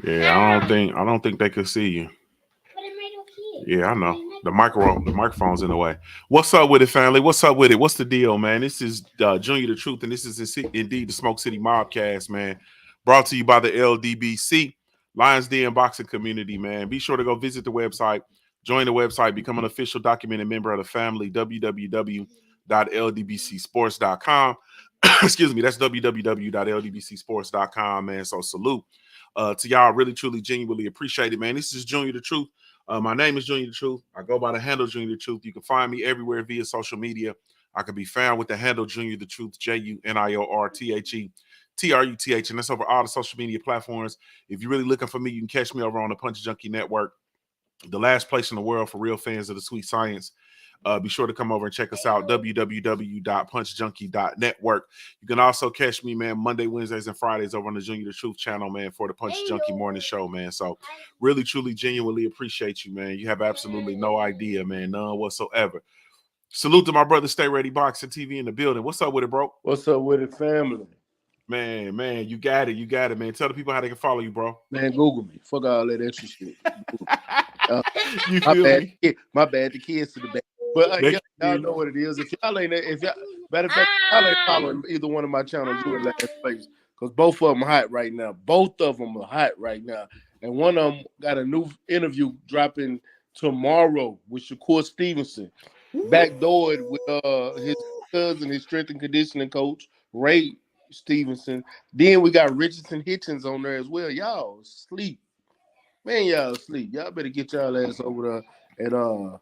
Yeah, I don't think they could see you. Yeah, I know. The microphone's in the way. What's up with it, family? What's up with it? What's the deal, man? This is Junior the Truth, and this is indeed the Smoke City MobCast, man. Brought to you by the LDBC, Lions Den Boxing Community, man. Be sure to go visit the website, join the website, become an official documented member of the family, www.ldbcsports.com. Excuse me, that's www.ldbcsports.com, man. So salute to y'all. Really, truly, genuinely appreciate it, man. This is Junior the Truth. My name is Junior the Truth. I go by the handle Junior the Truth. You can find me everywhere via social media. I can be found with the handle Junior the Truth, JUNIORTHETRUTH, and that's over all the social media platforms. If you're really looking for me, you can catch me over on the Punch Junkie Network, the last place in the world for real fans of the sweet science. Be sure to come over and check us out, www.punchjunkie.network. You can also catch me, man, Monday, Wednesdays, and Fridays over on the Junior the Truth channel, man, for the Punch Junkie Morning Show, man. So really, truly, genuinely appreciate you, man. You have absolutely no idea, man, none whatsoever. Salute to my brother, Stay Ready Boxing TV in the building. What's up with it, bro? What's up with it, family? Man, you got it, man. Tell the people how they can follow you, bro. Man, Google me. Fuck all that extra shit. Uh, You my feel bad. me? My bad. The kids to the back. But y'all know what it is. If y'all ain't, if y'all, matter of fact, y'all ain't following either one of my channels, you in last place. Because both of them hot right now. Both of them are hot right now. And one of them got a new interview dropping tomorrow with Shakur Stevenson. Backdoored with his cousin, his strength and conditioning coach, Ray Stevenson. Then we got Richardson Hitchens on there as well. Y'all sleep. Man, y'all sleep. Y'all better get y'all ass over there and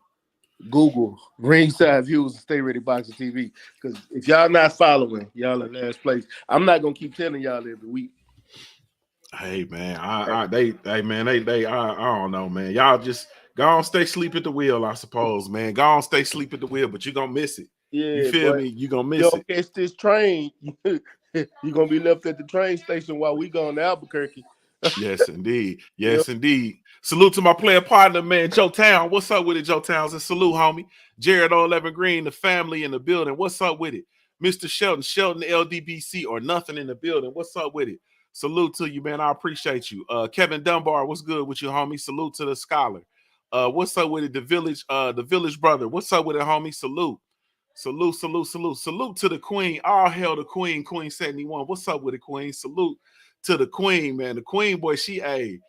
Google Ringside Views and Stay Ready Boxing TV. Because if y'all not following, y'all in last place. I'm not gonna keep telling y'all every week. Hey man, I don't know, man. Y'all just go on, stay sleep at the wheel, I suppose, man. Go on, stay sleep at the wheel, but you gonna miss it. You Yeah, feel but me? You gonna you miss it. don't catch this train, you're gonna be left at the train station while we going to Albuquerque. Yes, indeed. Yep. Yes, indeed. Salute to my player partner, man, Joe Town. What's up with it, Joe Towns? And salute, homie. Jared 011 Green, the family in the building. What's up with it? Mr. Shelton LDBC or nothing in the building. What's up with it? Salute to you, man. I appreciate you. Kevin Dunbar, what's good with you, homie? Salute to the scholar. What's up with it? The village brother. What's up with it, homie? Salute. Salute, salute, salute. Salute to the queen. All hail the queen, Queen 71. What's up with it, queen? Salute to the queen, man. The queen, boy, she geeked.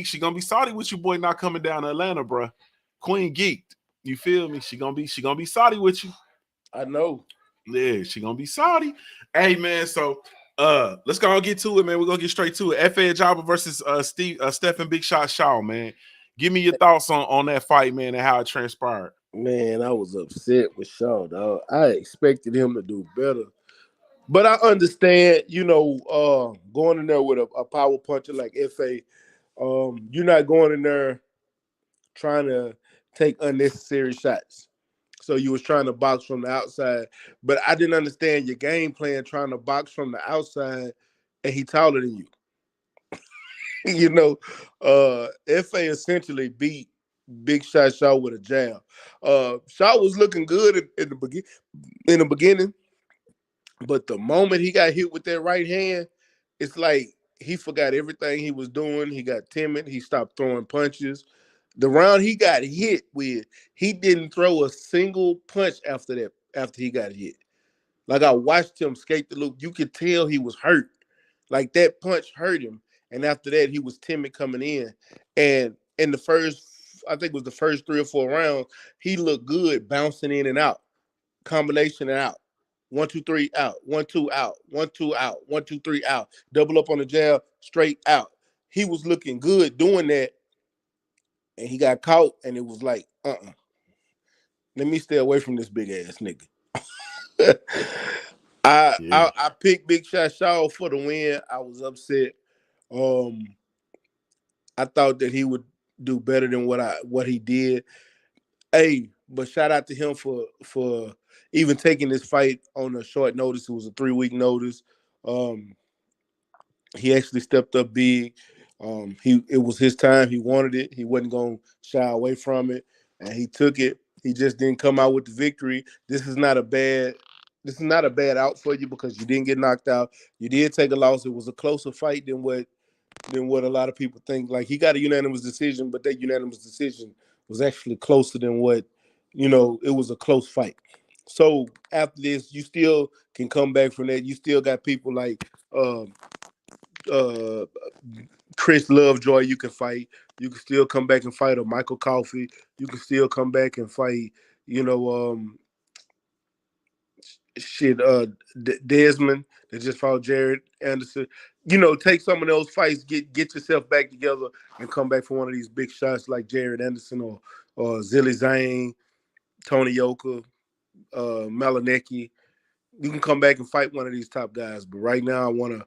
She gonna be salty with you, boy, not coming down to Atlanta, bro. Queen geeked. You feel me? She gonna be salty with you. I know. Yeah, she gonna be salty. Hey, man, so let's go and get to it, man. We're gonna get straight to it. F.A. Jabba versus Stephen Big Shot Shaw, man. Give me your thoughts on that fight, man, and how it transpired. Man, I was upset with Shaw, dog. I expected him to do better. But I understand, going in there with a power puncher like FA, you're not going in there trying to take unnecessary shots. So you was trying to box from the outside. But I didn't understand your game plan trying to box from the outside and he taller than you. you know, FA essentially beat Big Shot Shaw with a jab. Shaw was looking good in the beginning. But the moment he got hit with that right hand, it's like he forgot everything he was doing. He got timid. He stopped throwing punches. The round he got hit with, he didn't throw a single punch after that, after he got hit. Like I watched him skate the loop. You could tell he was hurt. Like that punch hurt him. And after that, he was timid coming in. And in the first, I think it was the first 3 or 4 rounds, he looked good bouncing in and out, combination and out. 1, 2, 3 out. 1, 2 out. 1, 2 out. 1, 2, 3 out. Double up on the jab, straight out. He was looking good doing that, and he got caught, and it was like, let me stay away from this big ass nigga. I, Yeah. I I picked Big Shot Shaw for the win. I was upset. Um, I thought that he would do better than what he did. Hey, but shout out to him for even taking this fight on a short notice. It was a 3 week notice. Um, he actually stepped up big. It was his time. He wanted it. He wasn't going to shy away from it, and he took it. He just didn't come out with the victory. This is not a bad. This is not a bad out for you because you didn't get knocked out. You did take a loss. It was a closer fight than what than what a lot of people think. Like he got a unanimous decision, but that unanimous decision was actually closer than what, it was a close fight. So after this, you still can come back from that. You still got people like uh, Chris Lovejoy. You can fight. You can still come back and fight a Michael Coffey. You can still come back and fight. You know, shit. Desmond that just fought Jared Anderson. Take some of those fights, get yourself back together, and come back for one of these big shots like Jared Anderson or Zilly Zane, Tony Yoka, Malinecki. You can come back and fight one of these top guys. But right now, I want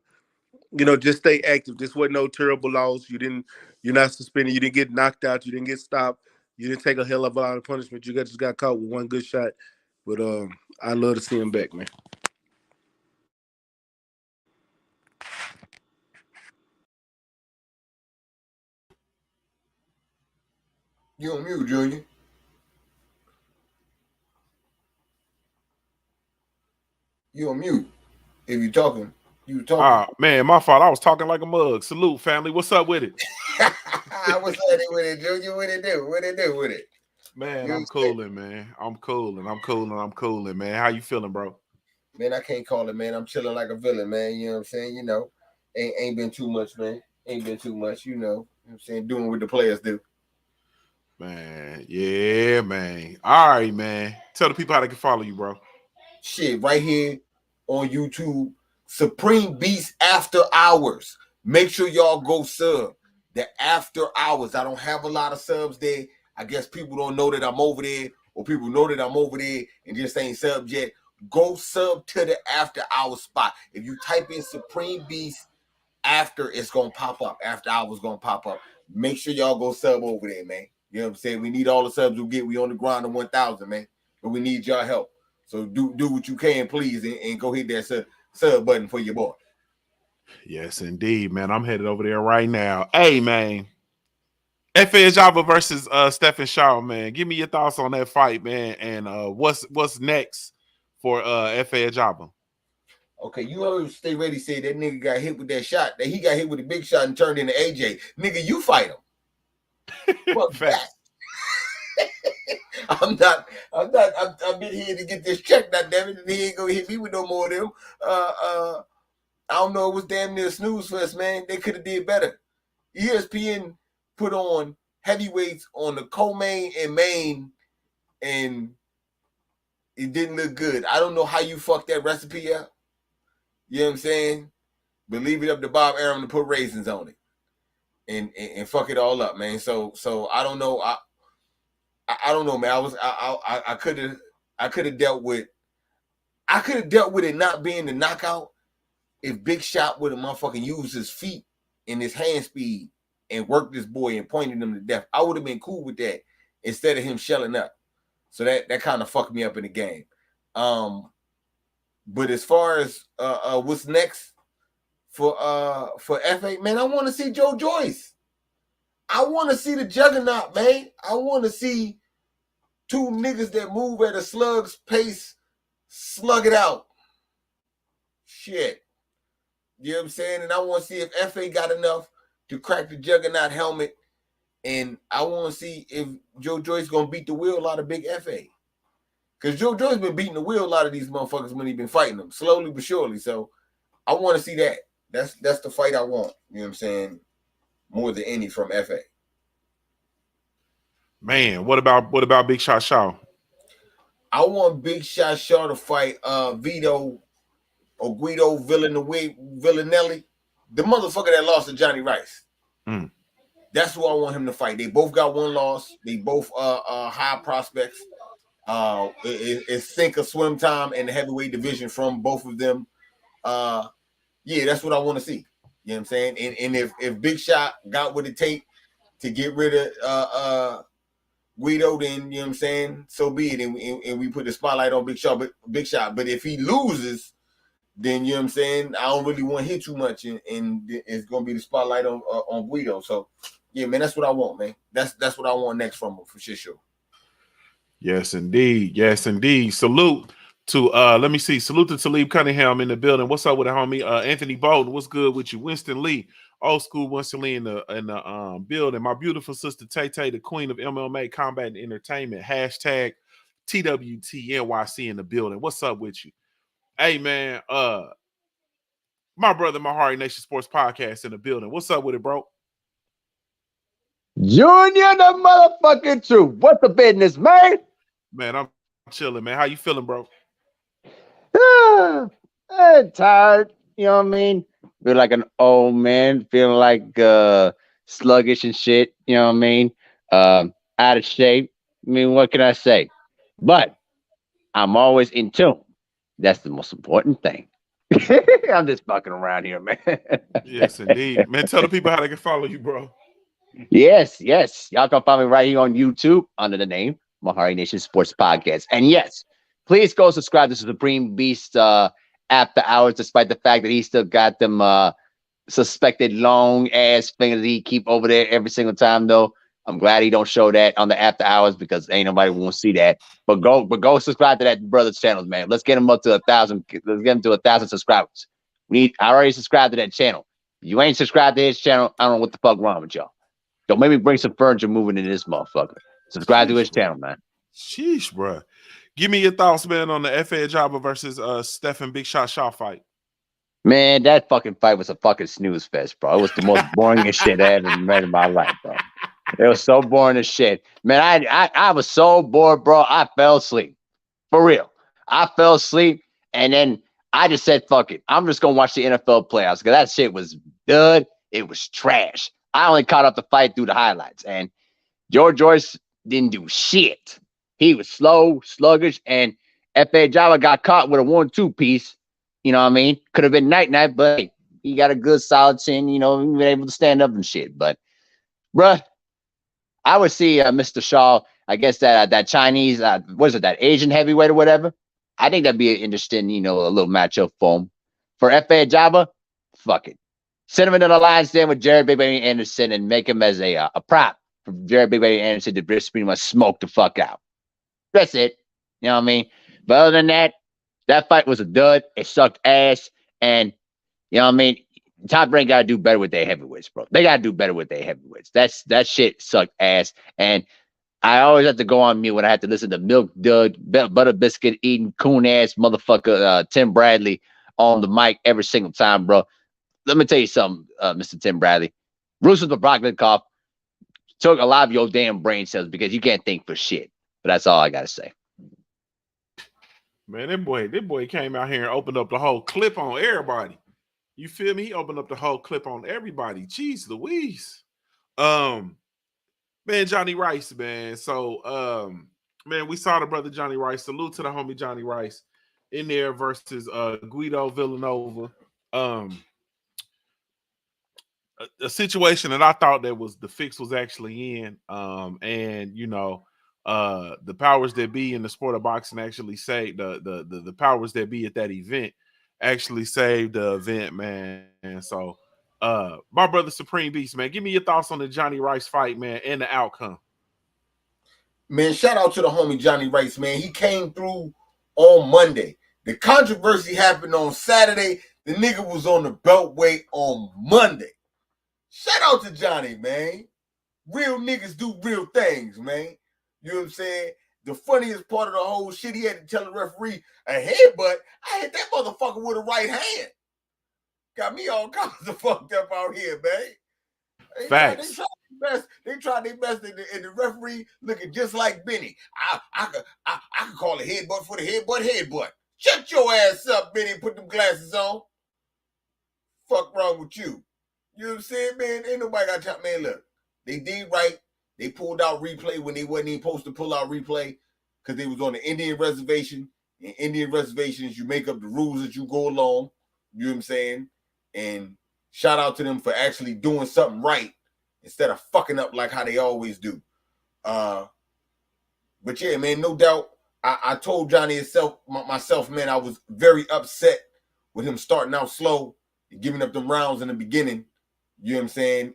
to, just stay active. This wasn't no terrible loss. You're not suspended. You didn't get knocked out. You didn't get stopped. You didn't take a hell of a lot of punishment. You just got caught with one good shot. But I love to see him back, man. You on mute, Junior. You on mute. If you talking, you talking. Man, my fault. I was talking like a mug. Salute, family. What's up with it? What's happening with it, Junior? What it do? What it do with it? Man, I'm cooling, man. I'm cooling, man. How you feeling, bro? Man, I can't call it, man. I'm chilling like a villain, man. You know what I'm saying? Ain't been too much, man. Ain't been too much, you know what I'm saying? Doing what the players do. Man, yeah, man. All right, man. Tell the people how they can follow you, bro. Shit, right here on YouTube, Supreme Beast After Hours. Make sure y'all go sub the After Hours. I don't have a lot of subs there. I guess people don't know that I'm over there, or people know that I'm over there and just ain't subbed yet. Go sub to the After Hours spot. If you type in Supreme Beast After, it's gonna pop up. After Hours gonna pop up. Make sure y'all go sub over there, man. You know what I'm saying? We need all the subs we get. We on the grind of 1,000, man. But we need y'all help. So do what you can, please, and go hit that sub button for your boy. Yes, indeed, man. I'm headed over there right now. Hey, man. F.A. Java versus Stephen Shaw, man. Give me your thoughts on that fight, man. And what's next for F.A. Java? Okay, you heard Stay Ready say that nigga got hit with that shot. That he got hit with a big shot and turned into AJ. Nigga, you fight him. Fuck that. I've been here to get this check, goddammit, and he ain't gonna hit me with no more of them. I don't know, it was damn near snooze fest, man. They could have did better. ESPN put on heavyweights on the co-main and main, and it didn't look good. I don't know how you fucked that recipe up. You know what I'm saying? But leave it up to Bob Arum to put raisins on it. And fuck it all up, man. So I don't know. I don't know, man. I could have dealt with it not being the knockout if Big Shot would have motherfucking used his feet and his hand speed and worked this boy and pointed him to death. I would have been cool with that instead of him shelling up. So that kind of fucked me up in the game. But as far as what's next for F8, man, I want to see Joe Joyce. I want to see the juggernaut, man. I want to see two niggas that move at a slug's pace, slug it out. Shit. You know what I'm saying? And I want to see if FA got enough to crack the juggernaut helmet. And I want to see if Joe Joyce going to beat the wheel out of Big FA. Because Joe Joyce been beating the wheel out of these motherfuckers when he been fighting them, slowly but surely. So I want to see that. That's the fight I want. You know what I'm saying? More than any from FA. Man, what about Big Shot Shaw? I want Big Shot Shaw to fight Vito or Guido Villanelli, the motherfucker that lost to Johnny Rice. That's who I want him to fight. They both got one loss. They both high prospects. It's sink or swim time in the heavyweight division from both of them. Yeah, that's what I want to see. You know what I'm saying? And if Big Shot got what it take to get rid of Guido, then you know what I'm saying, so be it. And we put the spotlight on Big Shot. But if he loses, then you know what I'm saying, I don't really want to hit too much, and it's gonna be the spotlight on Guido. So yeah, man, that's what I want, man. That's what I want next from him for sure. Yes, indeed. Yes, indeed. Salute to let me see. Salute to Talib Cunningham in the building. What's up with the homie? Anthony Bolden, what's good with you? Winston Lee. Old school once in the building. My beautiful sister Tay Tay, the queen of MMA combat and entertainment. Hashtag TWTNYC in the building. What's up with you? Hey man, my brother, my Heart Nation Sports Podcast in the building. What's up with it, bro? Junior the motherfucking truth. What's the business, man? Man, I'm chilling, man. How you feeling, bro? Tired. You know what I mean? Feel like an old man. Feeling like sluggish and shit. You know what I mean? Out of shape. I mean, what can I say? But I'm always in tune. That's the most important thing. I'm just fucking around here, man. Yes, indeed. Man, tell the people how they can follow you, bro. Yes. Y'all can find me right here on YouTube under the name Mahari Nation Sports Podcast. And yes, please go subscribe to Supreme Beast after hours, despite the fact that he still got them suspected long ass fingers he keep over there every single time though. I'm glad he don't show that on the after hours because ain't nobody won't see that. But go subscribe to that brother's channels, man. Let's get him up to 1,000. Let's get him to 1,000 subscribers. I already subscribed to that channel. If you ain't subscribed to his channel, I don't know what the fuck wrong with y'all. Don't maybe bring some furniture moving into this motherfucker. Subscribe to his channel, man. Sheesh, bro. Give me your thoughts, man, on the F.A. Jabba versus Stephen Big Shot Shaw fight. Man, that fucking fight was a fucking snooze fest, bro. It was the most boringest shit I ever read in my life, bro. It was so boring as shit. Man, I was so bored, bro. I fell asleep. For real. I fell asleep, and then I just said, fuck it. I'm just going to watch the NFL playoffs because that shit was good. It was trash. I only caught up the fight through the highlights, and George Joyce didn't do shit. He was slow, sluggish, and F.A. Java got caught with a 1-2 piece. You know what I mean? Could have been night, but hey, he got a good solid chin, you know, he was able to stand up and shit. But, bruh, I would see Mr. Shaw, I guess that Chinese, what is it, that Asian heavyweight or whatever? I think that'd be an interesting, you know, a little matchup for him. For F.A. Java, fuck it. Send him into the line stand with Jared Big Baby Anderson and make him as a prop for Jared Big Baby Anderson to just pretty much smoke the fuck out. That's it. You know what I mean? But other than that, that fight was a dud. It sucked ass. And, you know what I mean? Top Rank got to do better with their heavyweights, bro. They got to do better with their heavyweights. That shit sucked ass. And I always have to go on mute when I have to listen to Milk Dud, Butter Biscuit eating coon ass motherfucker Tim Bradley on the mic every single time, bro. Let me tell you something, Mr. Tim Bradley. Ruslan Dobrokhnikov took a lot of your damn brain cells because you can't think for shit. But that's all I got to say. Man, that boy came out here and opened up the whole clip on everybody. You feel me? He opened up the whole clip on everybody. Jeez Louise. Man, Johnny Rice, man. So, man, we saw the brother Johnny Rice. Salute to the homie Johnny Rice in there versus Guido Villanova. A situation that I thought that was the fix was actually in. And you know, the powers that be in the sport of boxing actually saved the powers that be at that event actually saved the event, man. And so my brother Supreme Beast, man, give me your thoughts on the Johnny Rice fight, man, and the outcome. Man, shout out to the homie Johnny Rice, man. He came through on Monday. The controversy happened on Saturday. The nigga was on the beltway on Monday. Shout out to Johnny, man. Real niggas do real things, man. You know what I'm saying? The funniest part of the whole shit, he had to tell the referee a headbutt. I hit that motherfucker with a right hand. Got me all kinds of fucked up out here, man. Facts. They tried their best, and the referee looking just like Benny. I could call a headbutt for the headbutt. Shut your ass up, Benny, and put them glasses on. Fuck wrong with you? You know what I'm saying, man? Ain't nobody got time, man. Look, they did right. They pulled out replay when they wasn't even supposed to pull out replay because they was on the Indian reservation. In Indian reservations, you make up the rules as you go along. You know what I'm saying? And shout out to them for actually doing something right instead of fucking up like how they always do. But yeah, man, no doubt. I told Johnny myself, man, I was very upset with him starting out slow and giving up them rounds in the beginning. You know what I'm saying?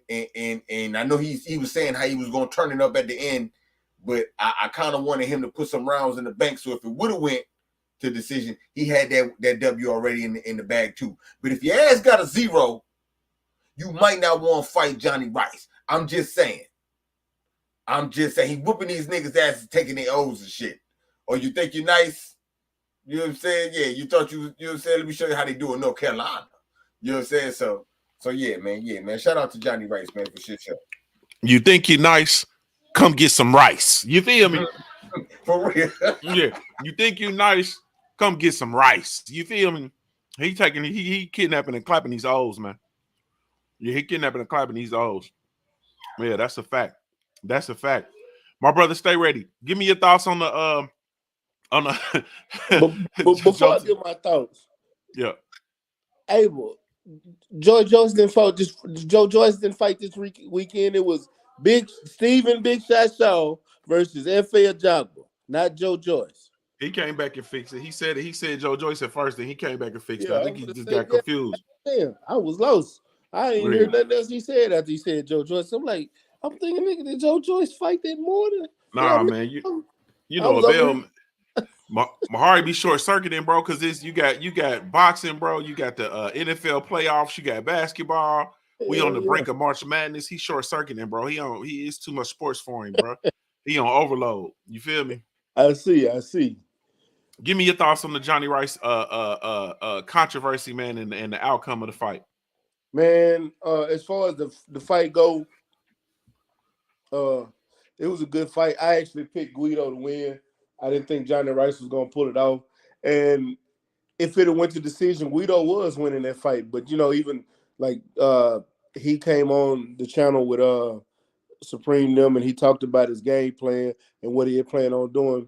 And I know he was saying how he was going to turn it up at the end, but I kind of wanted him to put some rounds in the bank. So if it would have went to decision, he had that W already in the bag too. But if your ass got a 0, you might not want to fight Johnny Rice. I'm just saying. He whooping these niggas' asses, taking their O's and shit. Or you think you're nice? You know what I'm saying? Yeah, you thought you know what I'm saying? Let me show you how they do in North Carolina. You know what I'm saying? So yeah, man. Shout out to Johnny Rice, man, for shit show. You think you're nice? Come get some rice. You feel me? For real. Yeah. You think you're nice? Come get some rice. You feel me? He kidnapping and clapping these O's, man. Yeah, he kidnapping and clapping these O's. Yeah, that's a fact. That's a fact. My brother, stay ready. Give me your thoughts on the but before I give my thoughts, yeah. Abel, Joe Joyce didn't fight this weekend. It was Big Shot Shaw versus F.A. Ajagba, not Joe Joyce. He came back and fixed it. He said Joe Joyce at first, and he came back and fixed it. I think he just got confused. Damn, I was lost. I ain't heard nothing else he said after he said Joe Joyce. I'm thinking, nigga, did Joe Joyce fight that morning? Nah, man, you know, Abel, Mahari be short circuiting, bro, because you got boxing, bro. You got the NFL playoffs. You got basketball. We on the brink of March Madness. He's short circuiting, bro. He is too much sports for him, bro. He on overload. You feel me? I see. Give me your thoughts on the Johnny Rice controversy, man, and the outcome of the fight. Man, as far as the fight go, it was a good fight. I actually picked Guido to win. I didn't think Johnny Rice was gonna pull it off. And if it went to decision, Guido was winning that fight. But even like he came on the channel with Supreme them and he talked about his game plan and what he had planned on doing.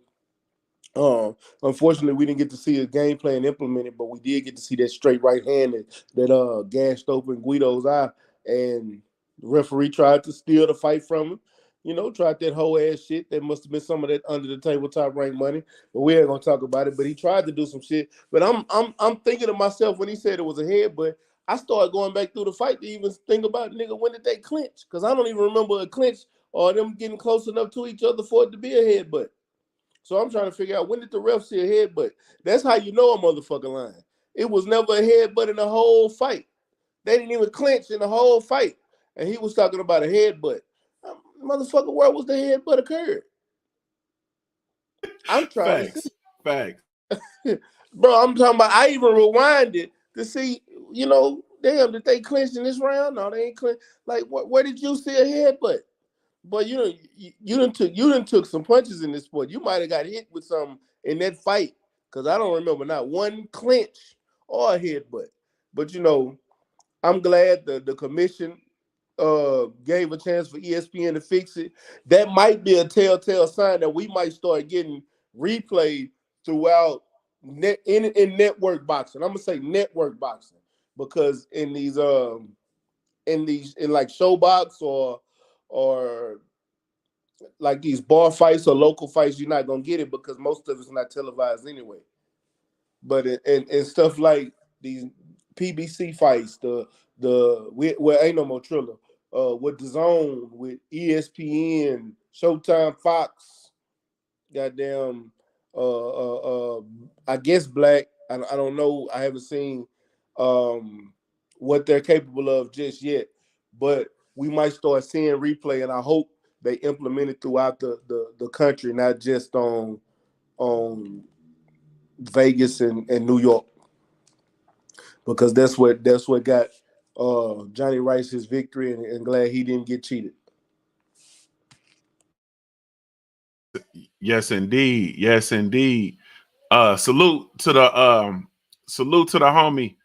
Unfortunately, we didn't get to see his game plan implemented, but we did get to see that straight right hand that gashed open Guido's eye, and the referee tried to steal the fight from him. Tried that whole ass shit. That must have been some of that under the table top rank money, but we ain't gonna talk about it. But he tried to do some shit. But I'm thinking to myself when he said it was a headbutt, I started going back through the fight to even think about, nigga, when did they clinch? Because I don't even remember a clinch or them getting close enough to each other for it to be a headbutt. So I'm trying to figure out, when did the ref see a headbutt? That's how you know a motherfucker lying. It was never a headbutt in the whole fight. They didn't even clinch in the whole fight. And he was talking about a headbutt. Motherfucker, where was the headbutt occurred? I'm trying to see. Facts. Bro, I'm talking about, I even rewinded to see, damn, did they clinch in this round? No, they ain't clinch. Like, where did you see a headbutt? But you done took some punches in this sport. You might have got hit with something in that fight, because I don't remember not one clinch or a headbutt. But I'm glad the commission gave a chance for ESPN to fix it. That might be a telltale sign that we might start getting replayed throughout in network boxing. I'm gonna say network boxing, because in like Showbox or like these bar fights or local fights, you're not gonna get it because most of it's not televised anyway. But and stuff like these PBC fights, ain't no more Triller, with the Zone, with ESPN, Showtime, Fox, goddamn, I guess Black. I don't know. I haven't seen what they're capable of just yet, but we might start seeing replay, and I hope they implement it throughout the country, not just on Vegas and New York, because that's what got Johnny Rice his victory, and glad he didn't get cheated. Yes, indeed. Salute to the homie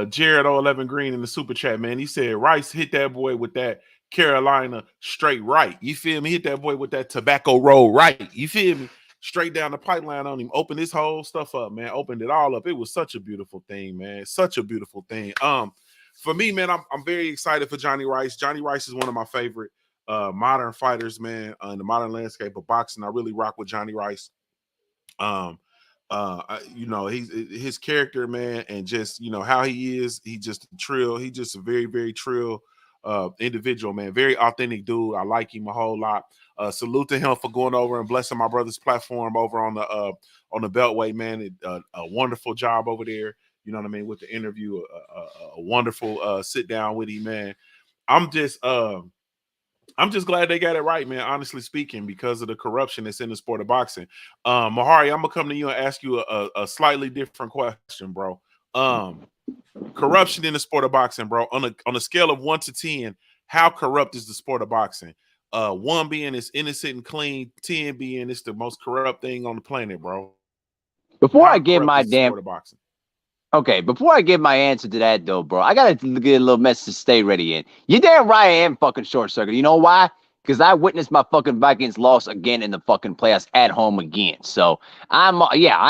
Jared 011 Green in the super chat, man. He said Rice hit that boy with that Carolina straight right. You feel me? Hit that boy with that tobacco roll right. You feel me? Straight down the pipeline on him. Opened this whole stuff up, man. Opened it all up. It was such a beautiful thing, man. Such a beautiful thing. For me, man, I'm very excited for Johnny Rice. Johnny Rice is one of my favorite modern fighters, man, in the modern landscape of boxing. I really rock with Johnny Rice. His character, man, and just how he is. He just trill. He just a very, very trill individual, man. Very authentic dude. I like him a whole lot. Salute to him for going over and blessing my brother's platform over on the Beltway, man. A wonderful job over there. You know what I mean? With the interview, a wonderful sit down with him, man. I'm just glad they got it right, man. Honestly speaking, because of the corruption that's in the sport of boxing. Mahari, I'm gonna come to you and ask you a slightly different question, bro. Corruption in the sport of boxing, bro. On a scale of 1 to 10, how corrupt is the sport of boxing? 1 being it's innocent and clean, 10 being it's the most corrupt thing on the planet, bro. Before How I give corrupt my is the damn sport of boxing? Okay, before I give my answer to that though, bro, I gotta get a little message to stay ready in. You damn right I am fucking short circuit. You know why? Because I witnessed my fucking Vikings loss again in the fucking playoffs at home again. So I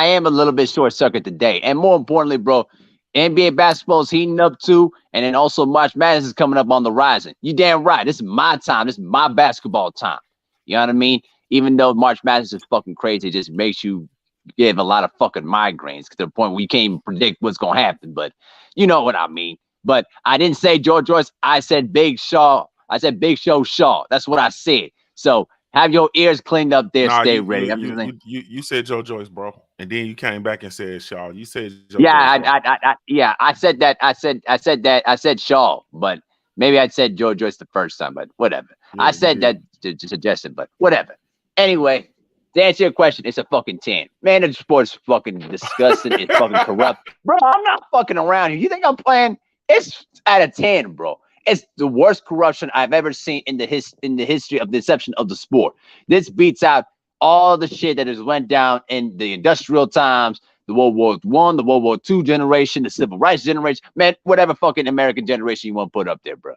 am a little bit short circuit today. And more importantly, bro, NBA basketball is heating up too, and then also March Madness is coming up on the horizon. You damn right. This is my time. This is my basketball time. You know what I mean? Even though March Madness is fucking crazy, it just makes you give a lot of fucking migraines to the point where you can't even predict what's gonna happen. But you know what I mean. But I didn't say George Joyce. I said Big Shaw. I said Big Show Shaw. That's what I said. So have your ears cleaned up there. Nah, Stay ready. I'm just saying. you said Joe Joyce, bro, and then you came back and said Shaw. You said Joe Yeah, Joyce, bro. I said that. I said Shaw, but maybe I said George Joyce the first time. But whatever. Yeah, I said that to suggestion, but whatever. Anyway. To answer your question, it's a fucking 10. Man, the sport's fucking disgusting. It's fucking corrupt. Bro, I'm not fucking around here. You think I'm playing? It's at a 10, bro. It's the worst corruption I've ever seen in the history of the inception of the sport. This beats out all the shit that has went down in the industrial times, the World War I, the World War II generation, the Civil Rights generation. Man, whatever fucking American generation you want to put up there, bro.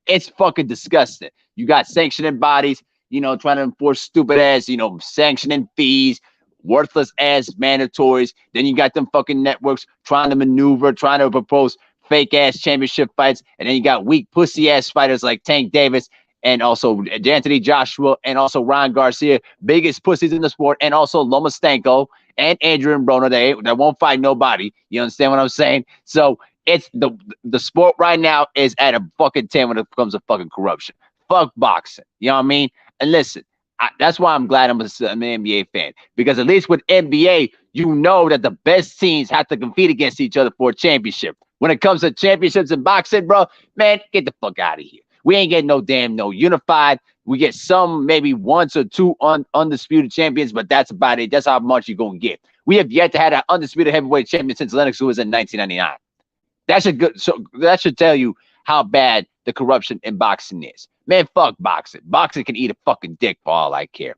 It's fucking disgusting. You got sanctioning bodies, trying to enforce stupid ass, sanctioning fees, worthless ass mandatories. Then you got them fucking networks trying to maneuver, trying to propose fake ass championship fights. And then you got weak pussy ass fighters like Tank Davis and also Anthony Joshua and also Ryan Garcia, biggest pussies in the sport, and also Loma Stanko and Adrian Broner. They won't fight nobody. You understand what I'm saying? So it's the sport right now is at a fucking 10 when it comes to fucking corruption. Fuck boxing. You know what I mean? And listen, that's why I'm glad I'm an NBA fan, because at least with NBA, you know that the best teams have to compete against each other for a championship. When it comes to championships in boxing, bro, man, get the fuck out of here. We ain't getting no unified. We get some, maybe 1 or 2 undisputed champions, but that's about it. That's how much you're going to get. We have yet to have an undisputed heavyweight champion since Lennox Lewis in 1999. That should tell you how bad the corruption in boxing is. Man, fuck boxing. Boxing can eat a fucking dick for all I care.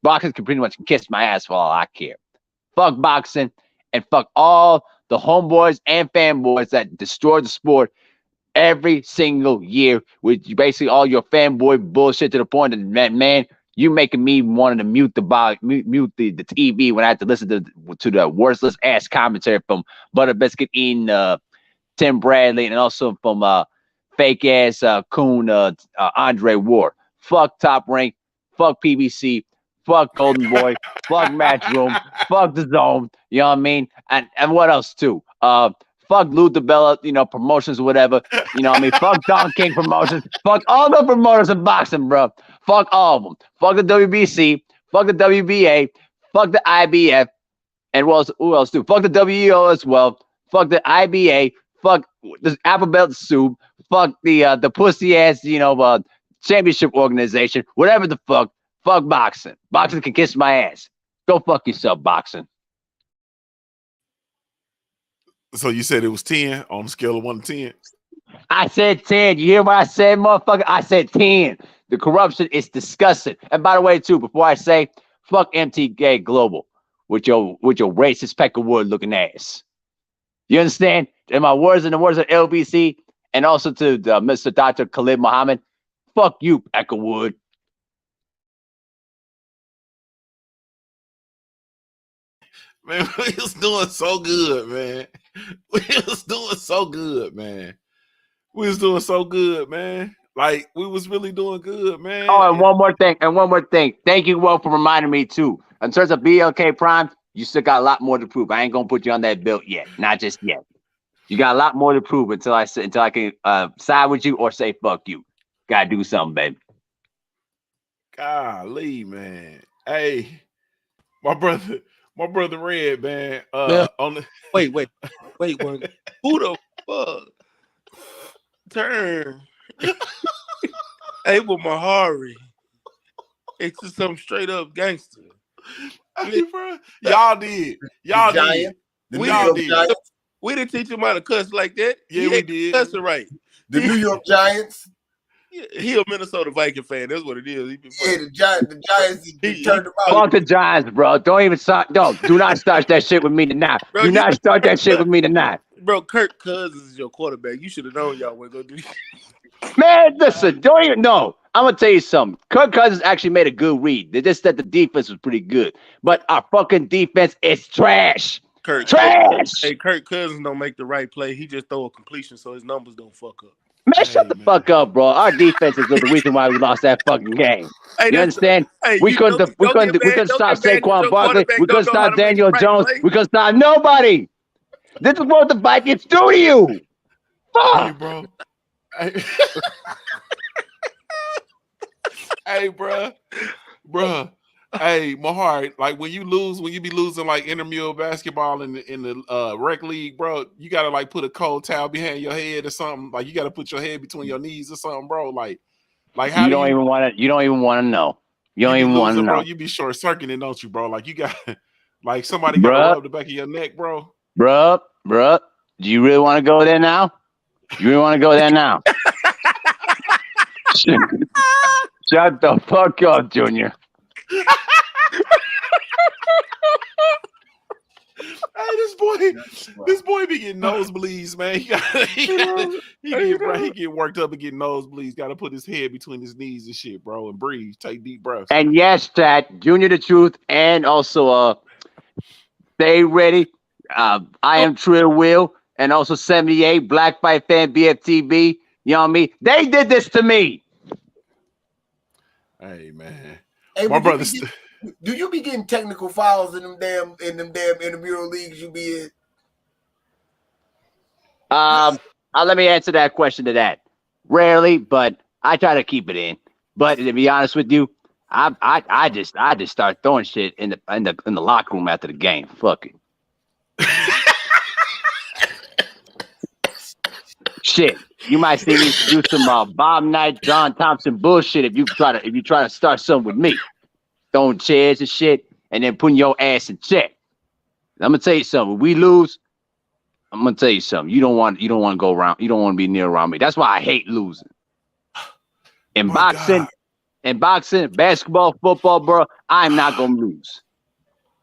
Boxing can pretty much kiss my ass for all I care. Fuck boxing and fuck all the homeboys and fanboys that destroy the sport every single year with basically all your fanboy bullshit to the point that man, you making me wanting to mute the TV when I have to listen to the worthless ass commentary from Butter Biscuit eating Tim Bradley and also from fake ass coon Andre Ward. Fuck Top Rank, fuck PBC, fuck Golden Boy, fuck Matchroom, fuck The Zone. You know what I mean? And what else too? Fuck Lou DiBella, promotions or whatever. You know what I mean? Fuck Don King Promotions. Fuck all the promoters in boxing, bro. Fuck all of them. Fuck the WBC. Fuck the WBA. Fuck the IBF. And who else too? Fuck the WEO as well. Fuck the IBA. Fuck the alphabet soup. Fuck the pussy ass, championship organization. Whatever the fuck. Fuck boxing. Boxing can kiss my ass. Go fuck yourself, boxing. So you said it was 10 on a scale of 1 to 10? I said 10. You hear what I said, motherfucker? I said 10. The corruption is disgusting. And by the way, too, before I say, fuck MTK Global with your racist Peckerwood looking ass. You understand? In my words and the words of LBC, and also to Mr. Dr. Khalid Muhammad, fuck you, Peckerwood. Man, we was doing so good, man. We was doing so good, man. We was doing so good, man. Like, we was really doing good, man. Oh, and one more thing. Thank you, Will, for reminding me, too. In terms of BLK Prime, you still got a lot more to prove. I ain't going to put you on that belt yet. Not just yet. You got a lot more to prove until I can side with you or say fuck you. Gotta do something, baby. Golly, man. Hey, my brother My brother Red, man. Man, On the wait. One. Who the fuck turn Abel Mahari into some straight up gangster? hey, bro, y'all did. The Y'all did. Giants, the New Y'all York did. Giants, We didn't teach him how to cuss like that. Yeah, He we ain't did. cussing right. the New York Giants. He a Minnesota Viking fan. That's what it is. He been Yeah, the Giants He- turned them out. Fuck the Giants, bro. Don't even start. Do not start that shit with me tonight. Bro, Do you- not start that shit with me tonight. Bro, Kirk Cousins is your quarterback. You should have known y'all were gonna do this. Man, listen, don't even know. I'm gonna tell you something. Kirk Cousins actually made a good read. They just said the defense was pretty good, but our fucking defense is trash. Trash. Hey, Kirk Cousins don't make the right play. He just throw a completion so his numbers don't fuck up. Man, shut the man. fuck up, bro. Our defense is the reason why we lost that fucking game. Hey, You understand? We couldn't stop Saquon Barkley. We couldn't stop Daniel Jones. We couldn't stop nobody. This is what the Vikings do to you. Hey, Fuck. bro. Hey, hey bro. Hey, Mahar, like when you be losing like intramural basketball in the rec league, bro, you gotta like put a cold towel behind your head or something. Like you gotta put your head between your knees or something, bro. Like how You do don't you even want to. You don't even want to know. You don't be even want to losing, bro? know, You be short circuiting, don't you, bro? Like you got like somebody gotta bruh. rub the back of your neck, bro. Bruh. Do you really want to go there now? You really want to go there now? Shut the fuck up, Junior. Hey, this boy be getting nosebleeds, man. He get worked up and get nosebleeds. Got to put his head between his knees and shit, bro, and breathe. Take deep breaths. And yes, chat, Junior the Truth, and also Stay Ready, I Am Trill Will, and also 78 Black Fight Fan BFTB. You know what I mean? They did this to me. Hey, man. Hey, My brother. Do you be getting technical fouls in them damn intramural leagues you be in? Let me answer that question to that. Rarely, but I try to keep it in. But to be honest with you, I just start throwing shit in the locker room after the game. Fuck it. Shit, you might see me do some Bob Knight, John Thompson bullshit if you try to start something with me, throwing chairs and shit, and then putting your ass in check. I'm gonna tell you something. When we lose, I'm gonna tell you something. You don't want to go around. You don't want to be near around me. That's why I hate losing. In boxing, basketball, football, bro, I'm not gonna lose.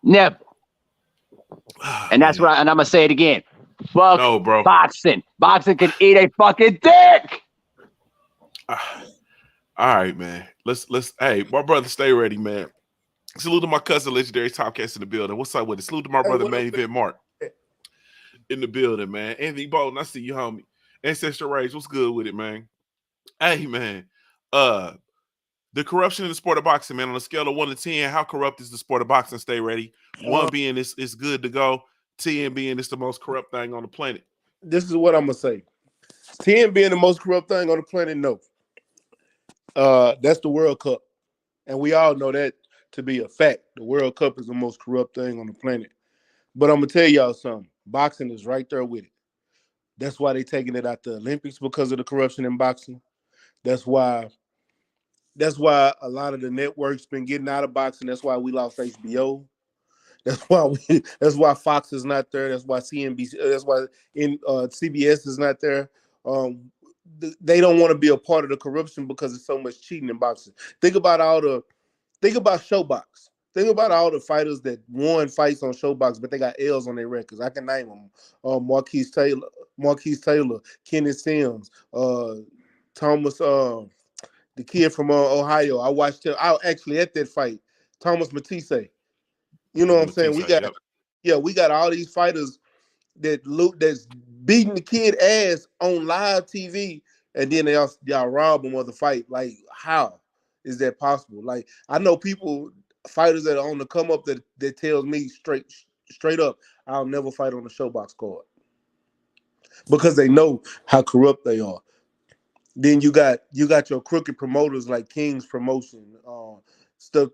Never. And that's what and I'm gonna say it again. Fuck no, bro. boxing. Boxing can eat a fucking dick. All right, man. Let's hey, my brother, stay ready, man. Salute to my cousin, legendary Topcast in the building. What's up with it? Salute to my brother, Main Event Mark in the building, man. Anthony Bolton, I see you, homie. Ancestral Rage, what's good with it, man? Hey, man. The corruption in the sport of boxing, man. On a scale of 1 to 10, how corrupt is the sport of boxing? Stay ready. 1 being it's good to go. 10 being it's the most corrupt thing on the planet. This is what I'm gonna say. 10 being the most corrupt thing on the planet. No. That's the World Cup, and we all know that to be a fact. The World Cup is the most corrupt thing on the planet. But I'm gonna tell y'all something. Boxing is right there with it. That's why they taking it out the Olympics, because of the corruption in boxing. That's why a lot of the networks been getting out of boxing. That's why we lost HBO. That's why Fox is not there. That's why CNBC. That's why CBS is not there. They don't want to be a part of the corruption because there's so much cheating in boxing. Think about Showbox. Think about all the fighters that won fights on Showbox, but they got L's on their records. I can name them: Marquise Taylor, Kenneth Sims, Thomas, the kid from Ohio. I watched him. I was actually at that fight. Thomas Matisse. You know what I'm saying? We got all these fighters that's beating the kid ass on live TV, and then y'all rob them of the fight. Like, how is that possible? Like, I know fighters that are on the come up that tells me straight up, I'll never fight on the Showbox card, because they know how corrupt they are. Then you got your crooked promoters like King's Promotion, stuff.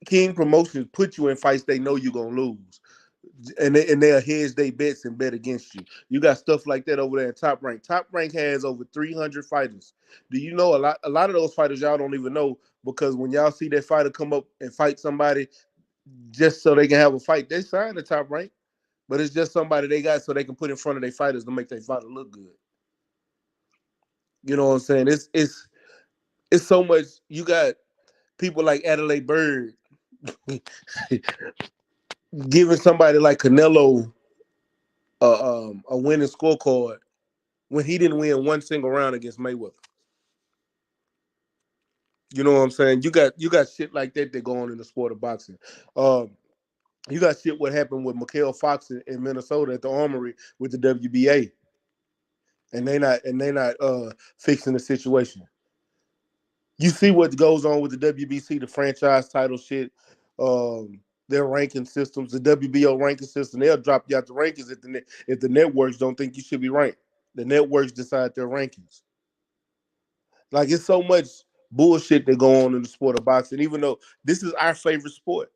King Promotions put you in fights they know you're gonna lose, and they'll hedge their bets and bet against you. You got stuff like that over there in Top Rank. Top Rank has over 300 fighters. Do you know a lot of those fighters y'all don't even know, because when y'all see that fighter come up and fight somebody just so they can have a fight, they sign the Top Rank, but it's just somebody they got so they can put in front of their fighters to make their fighter look good. You know what I'm saying? It's so much. You got people like Adelaide Bird giving somebody like Canelo a winning scorecard when he didn't win one single round against Mayweather. You know what I'm saying? You got shit like that go on in the sport of boxing. You got shit what happened with Mikhail Fox in Minnesota at the Armory with the WBA, and they not fixing the situation. You see what goes on with the WBC, the franchise title shit, their ranking systems, the WBO ranking system. They'll drop you out the rankings if the networks don't think you should be ranked. The networks decide their rankings. Like, it's so much bullshit that go on in the sport of boxing, even though this is our favorite sport.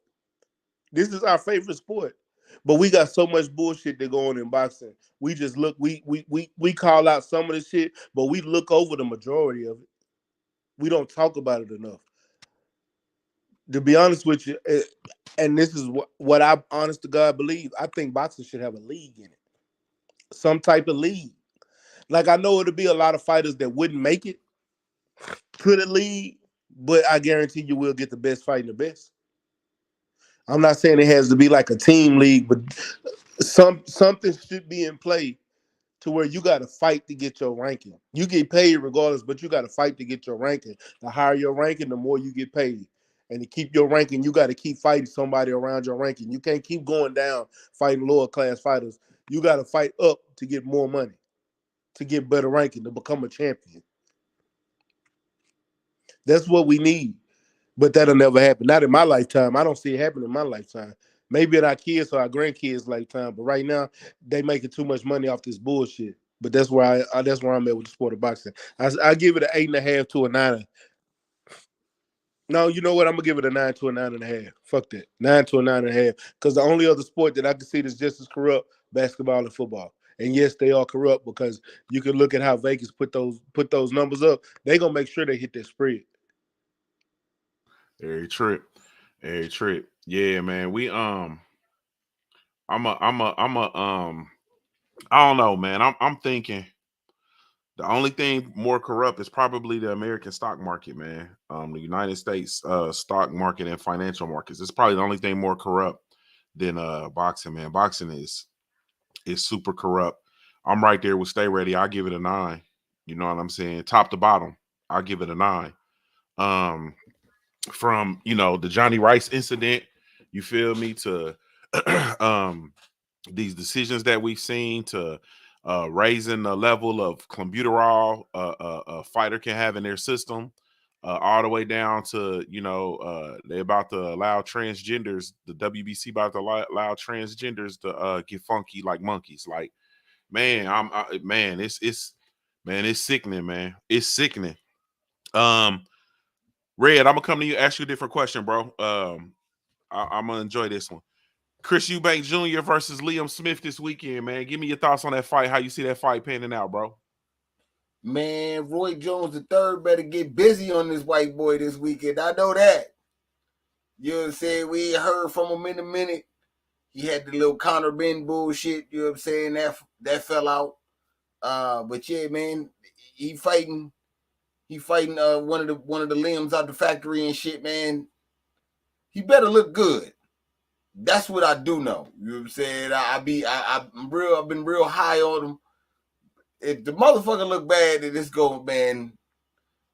This is our favorite sport. But we got so much bullshit that go on in boxing. We just look, we call out some of the shit, but we look over the majority of it. We don't talk about it enough. To be honest with you, and this is what I honest to God believe, I think boxing should have a league in it. Some type of league. Like, I know it'll be a lot of fighters that wouldn't make it to the league, but I guarantee you will get the best fighting the best. I'm not saying it has to be like a team league, but something should be in play to where you got to fight to get your ranking. You get paid regardless, but you got to fight to get your ranking. The higher your ranking, the more you get paid. And to keep your ranking, you got to keep fighting somebody around your ranking. You can't keep going down fighting lower class fighters. You got to fight up to get more money, to get better ranking, to become a champion. That's what we need. But that'll never happen. Not in my lifetime. I don't see it happening in my lifetime. Maybe in our kids or our grandkids' lifetime. But right now, they making too much money off this bullshit. But that's where that's where I'm at with the sport of boxing. I give it an 8.5 to a 9. No, you know what? I'm gonna give it a 9 to a 9.5. Fuck that. 9 to a 9.5. Because the only other sport that I can see that's just as corrupt, basketball and football. And yes, they are corrupt, because you can look at how Vegas put those numbers up. They gonna make sure they hit that spread. Every trip. Every trip. Yeah, man. I don't know, man. I'm thinking the only thing more corrupt is probably the American stock market, man. The United States stock market and financial markets. It's probably the only thing more corrupt than boxing, man. Boxing is super corrupt. I'm right there with Stay Ready. I give it a 9. You know what I'm saying? Top to bottom, I give it a 9. From the Johnny Rice incident, you feel me, to these decisions that we've seen, to raising the level of clenbuterol a fighter can have in their system, all the way down to they're about to allow transgenders. The WBC about to allow transgenders to get funky like monkeys. Like, man, man, it's sickening, man. It's sickening. Red, I'm gonna come to you, ask you a different question, bro. I'm gonna enjoy this one. Chris Eubank Jr. versus Liam Smith this weekend, man. Give me your thoughts on that fight. How you see that fight panning out, bro? Man, Roy Jones III better get busy on this white boy this weekend. I know that. You know what I'm saying? We ain't heard from him in a minute. He had the little Conor Ben bullshit. You know what I'm saying? That fell out. But yeah, man, he fighting one of the limbs out the factory and shit, man. He better look good. That's what I do know. You know what I'm saying? I've been real high on him. If the motherfucker look bad, then this go, man,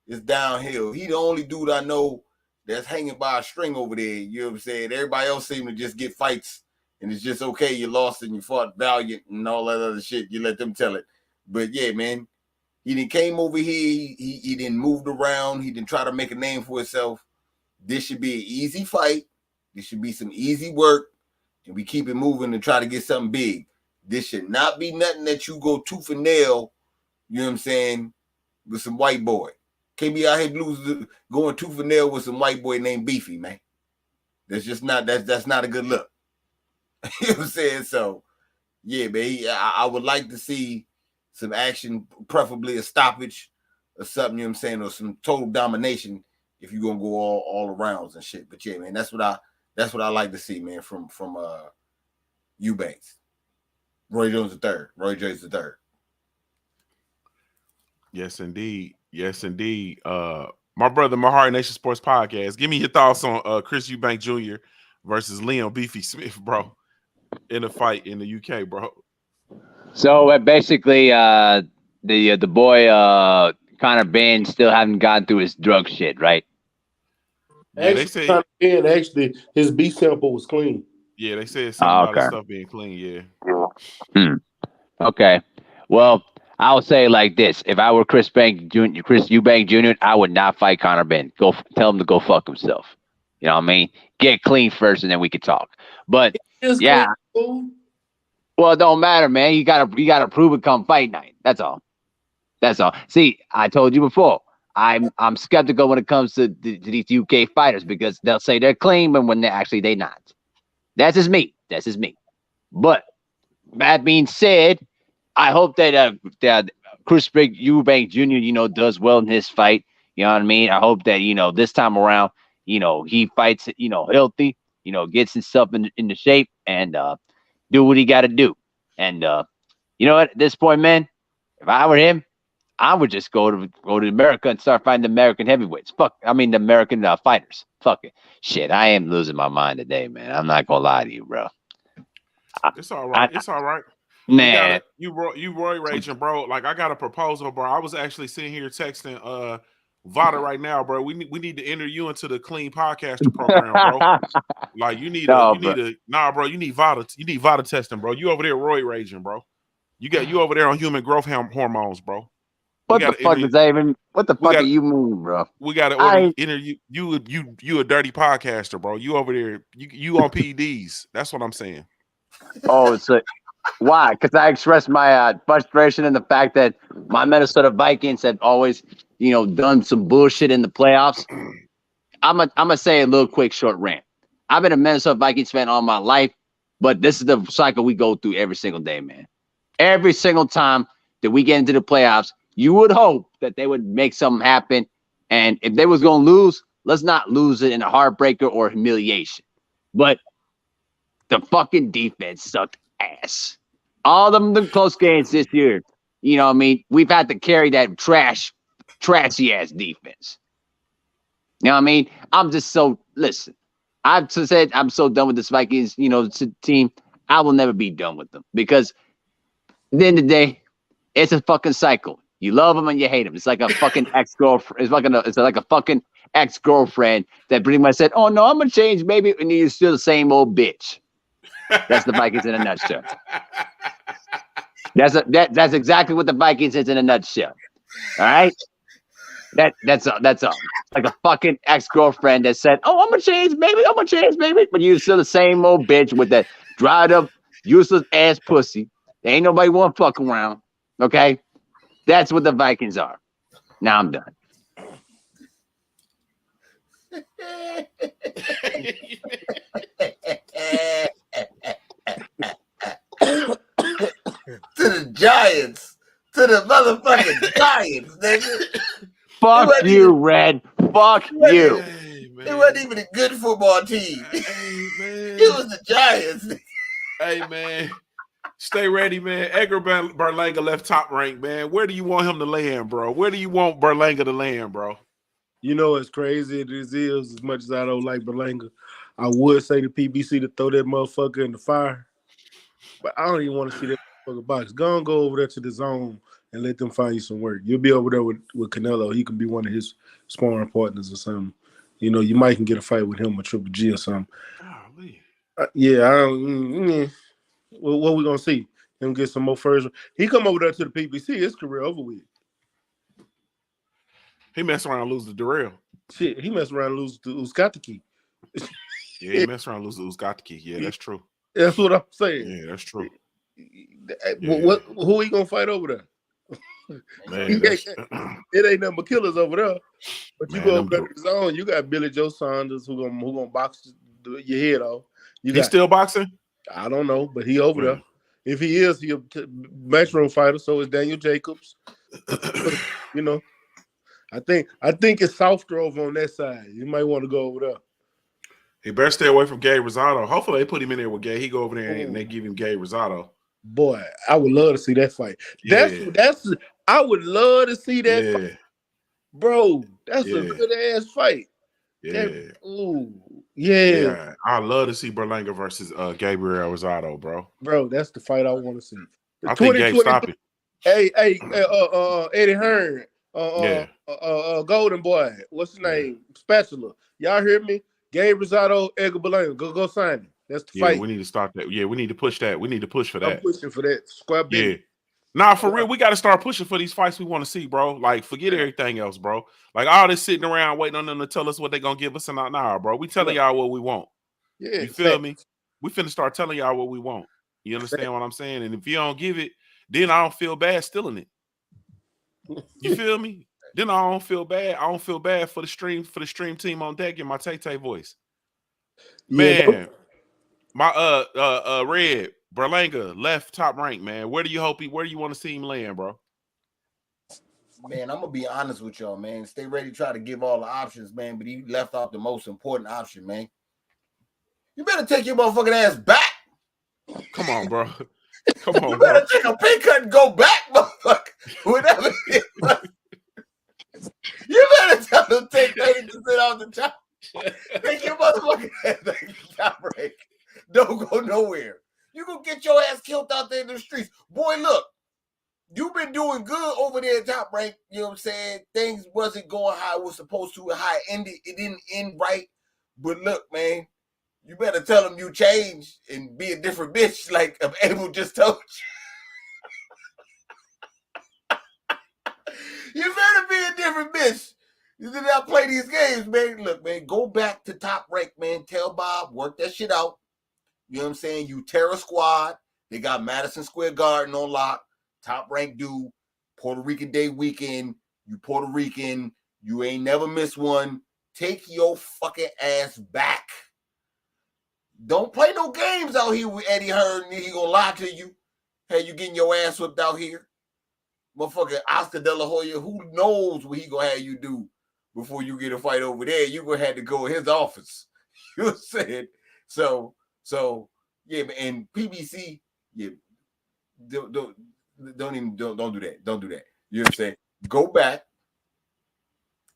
it's downhill. He the only dude I know that's hanging by a string over there. You know what I'm saying? Everybody else seem to just get fights, and it's just okay. You lost and you fought valiant and all that other shit. You let them tell it. But yeah, man, he didn't came over here. He didn't moved around. He didn't try to make a name for himself. This should be an easy fight. This should be some easy work, and we keep it moving and try to get something big. This should not be nothing that you go tooth and nail, you know what I'm saying, with some white boy. Can't be out here going tooth and nail with some white boy named Beefy, man. That's just not that's not a good look. You know what I'm saying? So, yeah, man. I would like to see some action, preferably a stoppage or something. You know what I'm saying, or some total domination if you're gonna go all arounds and shit. But yeah, man, that's what I like to see, man, from Eubanks. Roy Jones III. Roy Jones III. Yes, indeed. Yes, indeed. My brother, my Heart Nation Sports Podcast. Give me your thoughts on Chris Eubank Jr. versus Liam Beefy Smith, bro, in a fight in the UK, bro. So basically, the boy Connor Ben still haven't gotten through his drug shit, right? Yeah, they say. Actually, his B sample was clean. Yeah, they said something about his stuff being clean. Yeah. Okay. Well, I'll say it like this: if I were Chris Eubank Jr., I would not fight Connor Ben. Go tell him to go fuck himself. You know what I mean? Get clean first, and then we can talk. But yeah. Clean. Well, it don't matter, man. You gotta prove it come fight night. That's all. See, I told you before. I'm skeptical when it comes to these UK fighters because they'll say they're clean, but when they're not. That's just me. But that being said, I hope that Chris Eubank Jr. Does well in his fight. You know what I mean? I hope that this time around, he fights healthy. Gets himself into shape and do what he got to do. And you know what? At this point, man, if I were him, I would just go to America and start fighting the American heavyweights. The American fighters. Fuck it. Shit, I am losing my mind today, man. I'm not gonna lie to you, bro. It's all right. It's all right. Man, you Roy raging, bro. Like I got a proposal, bro. I was actually sitting here texting Vada right now, bro. We need to enter you into the Clean Podcaster program, bro. Like you need bro. You need Vada testing, bro. You over there Roy raging, bro. You over there on human growth hormones, bro. What the fuck do you mean, bro? We got to interview you a dirty podcaster, bro. You over there, you on PEDs. That's what I'm saying. Oh, so why? Because I expressed my frustration in the fact that my Minnesota Vikings have always, done some bullshit in the playoffs. I'm gonna say a little quick short rant. I've been a Minnesota Vikings fan all my life, but this is the cycle we go through every single day, man. Every single time that we get into the playoffs, you would hope that they would make something happen. And if they was going to lose, let's not lose it in a heartbreaker or humiliation. But the fucking defense sucked ass. All of the close games this year, you know what I mean? We've had to carry that trashy ass defense. You know what I mean? Listen, I've said I'm so done with this Vikings, team. I will never be done with them because at the end of the day, it's a fucking cycle. You love them and you hate them. It's like a fucking ex-girlfriend. It's like a fucking ex-girlfriend that pretty much said, "Oh no, I'm gonna change, baby," and you're still the same old bitch. That's the Vikings in a nutshell. That's exactly what the Vikings is in a nutshell. All right. That's all. It's like a fucking ex-girlfriend that said, "Oh, I'm gonna change, baby. But you're still the same old bitch with that dried up, useless ass pussy. There ain't nobody want to fuck around. Okay, that's what the Vikings are. Now I'm done. To the Giants. To the motherfucking Giants, nigga. Fuck you, Red. Fuck you. Hey, it wasn't even a good football team. Hey, man. It was the Giants. Hey, man. Stay ready, man. Edgar Berlanga left Top Rank, man. Where do you want him to land, bro? Where do you want Berlanga to land, bro? You know, as crazy as it is, as much as I don't like Berlanga, I would say to PBC to throw that motherfucker in the fire. But I don't even want to see that motherfucker box. Go over there to the zone and let them find you some work. You'll be over there with Canelo. He can be one of his sparring partners or something. You know, you might can get a fight with him or Triple G or something. Yeah, I don't. What we gonna see? Him get some more first. He come over there to the PBC. His career over with. He messed around and lose to Darrell. Shit, he messed around and lose to Uzcategui. Yeah, he messed around and lose to Uzcategui. Yeah, that's true. That's what I'm saying. Yeah, that's true. Who he gonna fight over there? Man, that's It ain't nothing but killers over there. But you Man, go them over to the zone, you got Billy Joe Saunders who gonna box your head off. You He's got still boxing? I don't know, but he over Man. there. If he is, he a matchroom fighter. So is Daniel Jacobs. You know, I think it's softer over on that side. You might want to go over there. He better stay away from Gabe Rosado. Hopefully they put him in there with Gabe. He go over there and they give him Gabe Rosado. Boy, I would love to see that fight. Yeah. That's I would love to see that Yeah. fight. Bro, that's a Yeah. good ass fight. Yeah. Yeah. I love to see Berlanga versus Gabriel Rosado, bro. Bro, that's the fight I want to see. I think Gabe stopped it. Hey, Eddie Hearn, Yeah. Golden Boy, what's his name? Spatula. Y'all hear me? Gabe Rosado, Edgar Berlanga. Go sign him. That's the fight. We need to start that. Yeah, we need to push that. We need to push for that. I'm pushing for that. Square Yeah. Nah, for real, we got to start pushing for these fights we want to see, bro. Like, forget everything else, bro. Like, all this sitting around waiting on them to tell us what they're going to give us and not now, bro. We telling y'all what we want. Yeah. You feel me? We finna start telling y'all what we want. You understand what I'm saying? And if you don't give it, then I don't feel bad stealing it. You feel me? Then I don't feel bad. I don't feel bad for the stream team on deck in my Tay voice. Man, my Red Berlanga left top rank, man. Where do you want to see him land, bro? Man, I'm gonna be honest with y'all, man. Stay ready to try to give all the options, man. But he left out the most important option, man. You better take your motherfucking ass back. Come on, bro. Come on, you better bro. take a pay cut and go back, motherfucker. Whatever it is. You better tell them take 30% off the top. Take your motherfucking ass back to the top break. Don't go nowhere. You gonna get your ass killed out there in the streets. Boy, look. You've been doing good over there at Top Rank. You know what I'm saying? Things wasn't going how it was supposed to, how it ended. It didn't end right. But look, man, you better tell them you changed and be a different bitch like Abel just told you. You better be a different bitch. You did not play these games, man. Look, man, go back to Top Rank, man. Tell Bob, work that shit out. You know what I'm saying? You Terror Squad. They got Madison Square Garden on lock. Top Rank dude, Puerto Rican Day weekend. You Puerto Rican. You ain't never missed one. Take your fucking ass back. Don't play no games out here with Eddie Hearn. He gonna lie to you. Hey, you getting your ass whipped out here? Motherfucking Oscar De La Hoya, who knows what he gonna have you do before you get a fight over there? You gonna have to go in his office. You said so. Yeah, and PBC, yeah, don't do that. Don't do that. You know what I'm saying? Go back,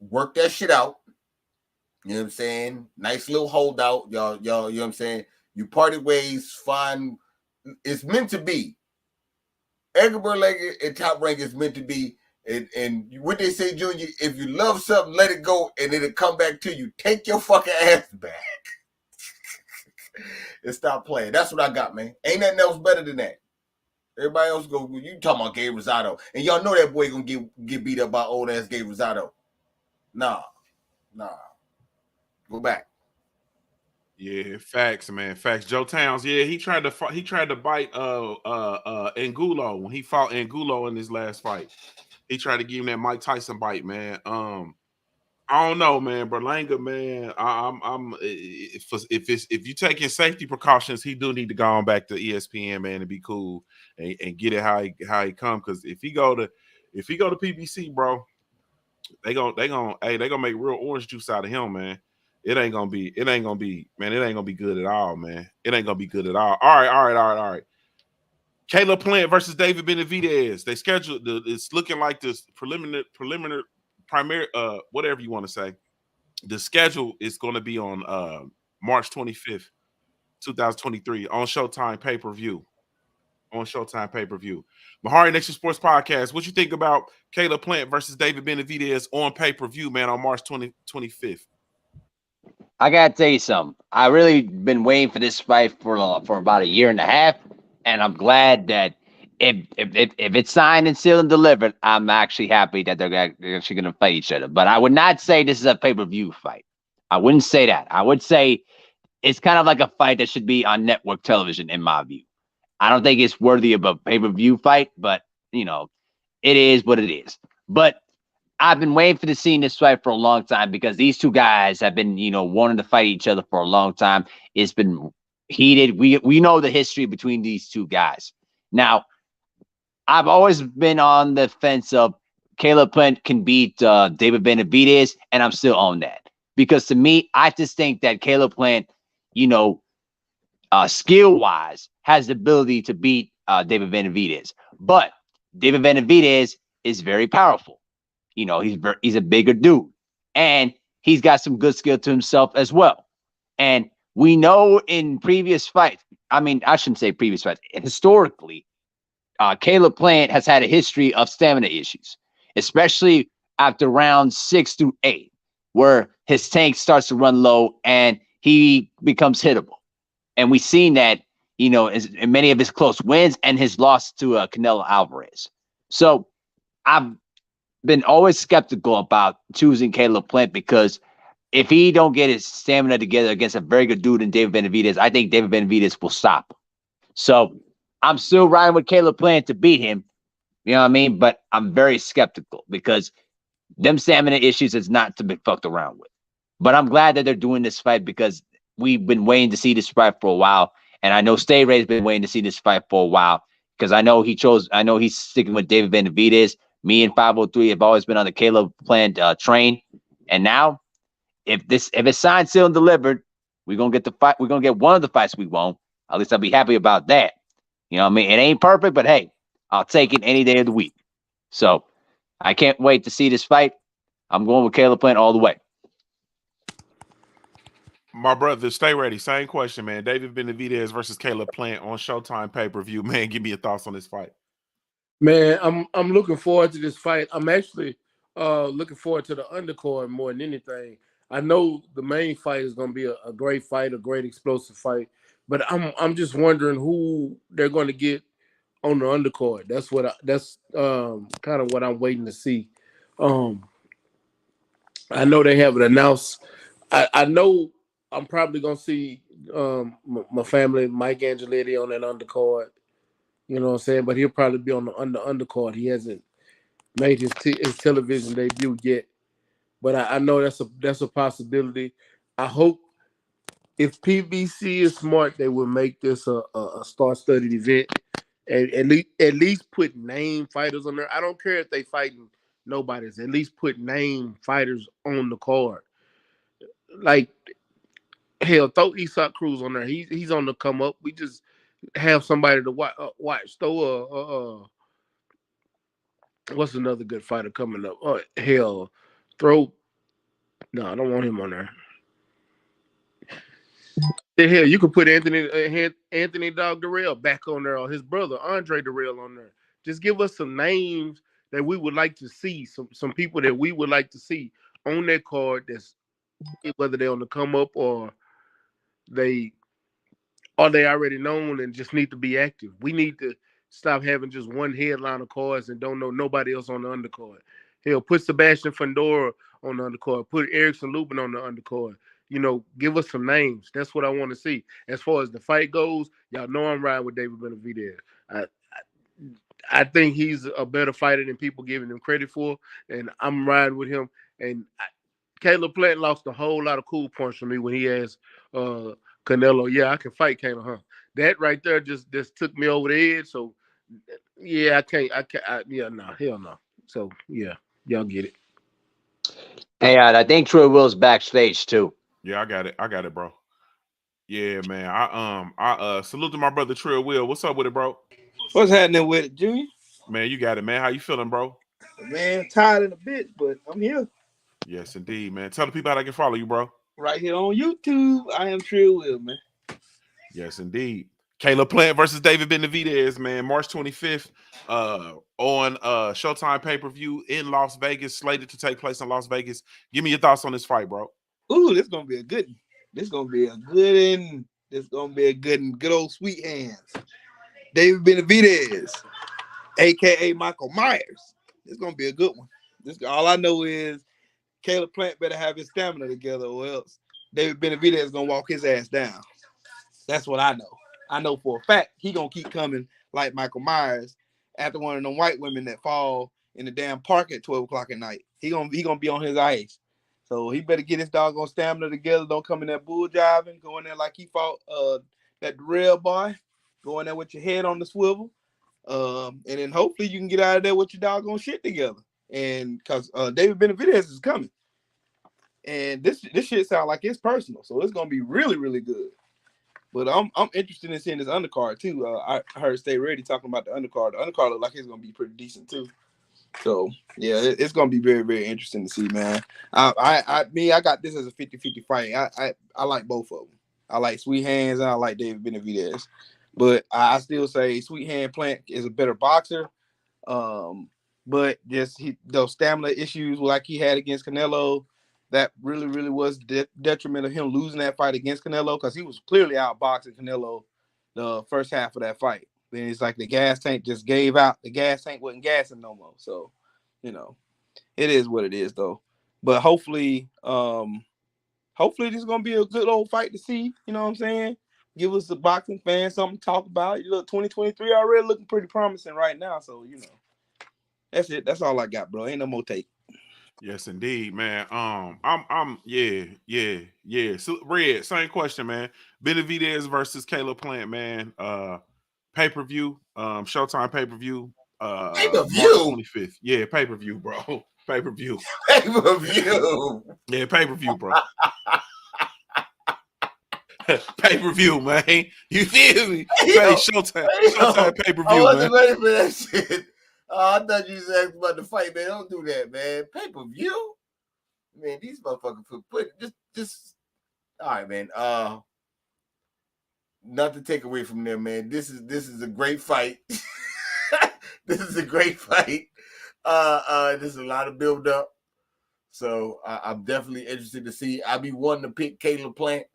work that shit out. You know what I'm saying? Nice little holdout, y'all. You know what I'm saying? You parted ways, fine. It's meant to be. Edgar Berlanga and Top Rank is meant to be. And what they say, Junior, if you love something, let it go, and it'll come back to you. Take your fucking ass back. And stop playing. That's what I got, man. Ain't nothing else better than that. Everybody else go. You talking about Gabe Rosado, and y'all know that boy gonna get beat up by old ass Gabe Rosado. Nah. Go back. Yeah, facts, man. Facts. Joe Towns. Yeah, he tried to bite Angulo when he fought Angulo in his last fight. He tried to give him that Mike Tyson bite, man. I don't know, man. Berlanga, man. If you taking safety precautions, he do need to go on back to ESPN, man, and be cool and get it how he come. Because if he go to PBC, bro, they gonna make real orange juice out of him, man. It ain't gonna be good at all, man. It ain't gonna be good at all. All right. Caleb Plant versus David Benavidez. They scheduled it's looking like this preliminary whatever you want to say. The schedule is going to be on March 25th, 2023 on Showtime pay-per-view. Mahari Nation Sports Podcast. What you think about Caleb Plant versus David Benavidez on pay-per-view, man, on March 25th? I gotta tell you something. I really been waiting for this fight for about a year and a half, and I'm glad that if it's signed and sealed and delivered, I'm actually happy that they're actually going to fight each other. But I would not say this is a pay-per-view fight. I wouldn't say that. I would say it's kind of like a fight that should be on network television, in my view. I don't think it's worthy of a pay-per-view fight, but it is what it is. But I've been waiting for the scene this fight for a long time because these two guys have been, wanting to fight each other for a long time. It's been heated. We know the history between these two guys. Now, I've always been on the fence of Caleb Plant can beat David Benavidez, and I'm still on that because to me, I just think that Caleb Plant, skill wise, has the ability to beat David Benavidez. But David Benavidez is very powerful. He's a bigger dude, and he's got some good skill to himself as well. And we know in previous fights, I mean, I shouldn't say previous fights, historically, Caleb Plant has had a history of stamina issues, especially after rounds 6 through 8, where his tank starts to run low and he becomes hittable. And we've seen that, in many of his close wins and his loss to Canelo Alvarez. So I've been always skeptical about choosing Caleb Plant because if he don't get his stamina together against a very good dude in David Benavidez, I think David Benavidez will stop him. So I'm still riding with Caleb Plant to beat him. You know what I mean? But I'm very skeptical because them stamina issues is not to be fucked around with. But I'm glad that they're doing this fight because we've been waiting to see this fight for a while. And I know Stay Ray's been waiting to see this fight for a while because I know he's sticking with David Benavidez. Me and 503 have always been on the Caleb Plant train. And now, if it's signed, sealed, and delivered, we're gonna get the fight. We're gonna get one of the fights we want. At least I'll be happy about that. You know what I mean? It ain't perfect, but hey, I'll take it any day of the week. So I can't wait to see this fight. I'm going with Caleb Plant all the way. My brother, stay ready. Same question, man. David Benavidez versus Caleb Plant on Showtime pay-per-view. Man, give me your thoughts on this fight. Man, I'm looking forward to this fight. I'm actually looking forward to the undercard more than anything. I know the main fight is going to be a great fight, a great explosive fight, but I'm just wondering who they're going to get on the undercard. That's kind of what I'm waiting to see. I know they haven't announced. I know I'm probably going to see my family, Mike Angeletti, on that undercard. You know what I'm saying? But he'll probably be on the undercard. He hasn't made his television debut yet. But I know that's a possibility. I hope if PBC is smart, they will make this a star-studded event and at least put name fighters on there. I don't care if they fighting nobody's. At least put name fighters on the card. Like hell, throw Isak Cruz on there. He's on the come up. We just have somebody to watch. Throw what's another good fighter coming up? Oh hell, throw. No, I don't want him on there. The hell, you could put Anthony Dog Darrell back on there, or his brother Andre Darrell on there. Just give us some names that we would like to see, some people that we would like to see on that card. That's whether they're on the come up or they already known and just need to be active. We need to stop having just one headline of cards and don't know nobody else on the undercard. Hell, put Sebastian Fundora on the undercard. Put Erickson Lubin on the undercard. Give us some names. That's what I want to see. As far as the fight goes, y'all know I'm riding with David Benavidez. I think he's a better fighter than people giving him credit for, and I'm riding with him. And Caleb Plant lost a whole lot of cool points from me when he asked Canelo, "Yeah, I can fight Canelo, huh?" That right there just took me over the edge. So yeah, I can't. Yeah, no, hell no. So yeah, y'all get it. Hey, I think Troy Will's backstage too. Yeah, I got it, bro. Yeah, man. I salute to my brother Trill Will. What's up with it, bro? What's happening with it, Junior? Man, you got it, man. How you feeling, bro? Man, tired in a bit, but I'm here. Yes, indeed, man. Tell the people how they can follow you, bro. Right here on YouTube. I am Trill Will, man. Yes, indeed. Caleb Plant versus David Benavidez, man. March 25th on Showtime pay-per-view in Las Vegas, slated to take place in Las Vegas. Give me your thoughts on this fight, bro. Ooh, this gonna be a good one. This gonna be a good one. This gonna be a good one. Good old sweet hands. David Benavidez, aka Michael Myers. This gonna be a good one. All I know is Caleb Plant better have his stamina together, or else David Benavidez is gonna walk his ass down. That's what I know. I know for a fact he gonna keep coming like Michael Myers, after one of them white women that fall in the damn park at 12 o'clock at night. He gonna be on his ice. So he better get his doggone stamina together. Don't come in there bull jiving, go in there like he fought that rail boy. Go in there with your head on the swivel. And then hopefully you can get out of there with your doggone shit together. And because David Benavidez is coming. And this shit sounds like it's personal. So it's gonna be really, really good. But I'm interested in seeing this undercard too. I heard Stay Ready talking about the undercard. The undercard look like it's gonna be pretty decent too. So yeah, it's gonna be very, very interesting to see, man. I got this as a 50-50 fight. I like both of them. I like Sweet Hands and I like David Benavidez. But I still say Sweet Hand Plant is a better boxer. But just those stamina issues like he had against Canelo, that really, really was detriment of him losing that fight against Canelo because he was clearly outboxing Canelo the first half of that fight. Then it's like the gas tank just gave out. The gas tank wasn't gassing no more. So, it is what it is though. But hopefully this is gonna be a good old fight to see. You know what I'm saying? Give us the boxing fans something to talk about. Look, 2023 already looking pretty promising right now. So, that's it. That's all I got, bro. Ain't no more take. Yes, indeed, man. Yeah. So, Red, same question, man. Benavidez versus Caleb Plant, man. Pay-per-view, Showtime pay-per-view. March Pay-per-view? 25th. Yeah, pay-per-view, bro. Pay-per-view. Pay-per-view. Yeah, pay-per-view, bro. Pay-per-view, man. You feel me? Showtime pay-per-view, I wasn't man. ready for that shit. I thought you was asking about the fight, man. Don't do that, man. Pay-per-view? Man, these motherfuckers put just all right, man. Not to take away from them, man. This is a great fight. This is a great fight. There's a lot of build up. So I'm definitely interested to see. I be wanting to pick Caleb Plant.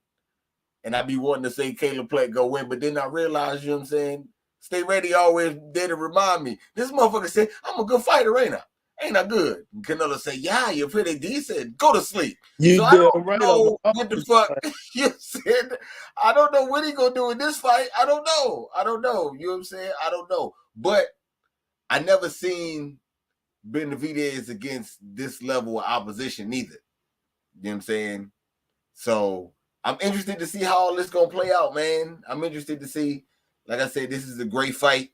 And I be wanting to say Caleb Plant go win, but then I realized, you know what I'm saying? Stay Ready always there to remind me. This motherfucker said, I'm a good fighter, ain't I? Ain't I good? And Canelo say, yeah, you're pretty decent. Go to sleep. You so I damn don't right. know what the fuck you said. I don't know what he gonna do in this fight. I don't know. You know what I'm saying? I don't know. But I never seen Benavidez against this level of opposition neither. You know what I'm saying? So I'm interested to see how all this gonna play out, man. I'm interested to see. Like I said, this is a great fight.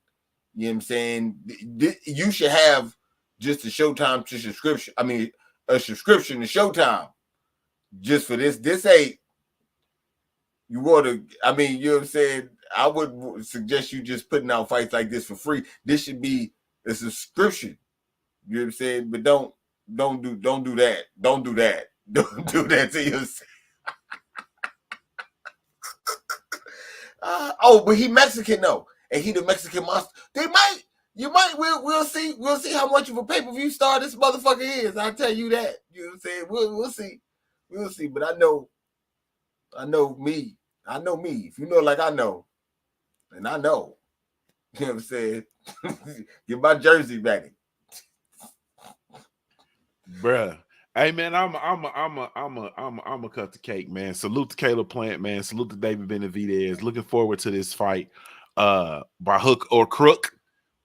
You know what I'm saying? You should have just a Showtime subscription. I mean, a subscription to Showtime just for this. This ain't you want to. I mean, you know what I'm saying? I would suggest you just putting out fights like this for free. This should be a subscription. You know what I'm saying? But don't do that. Don't do that. Don't do that to yourself. But he Mexican though, and he the Mexican monster. We'll see how much of a pay-per-view star this motherfucker is. I'll tell you that. You know what I'm saying? We'll see. But I know me. If you know like I know, and I know, you know what I'm saying? Get my jersey back. Bruh. Hey man, I'm a cut the cake, man. Salute to Caleb Plant, man. Salute to David Benavidez. Looking forward to this fight, by hook or crook.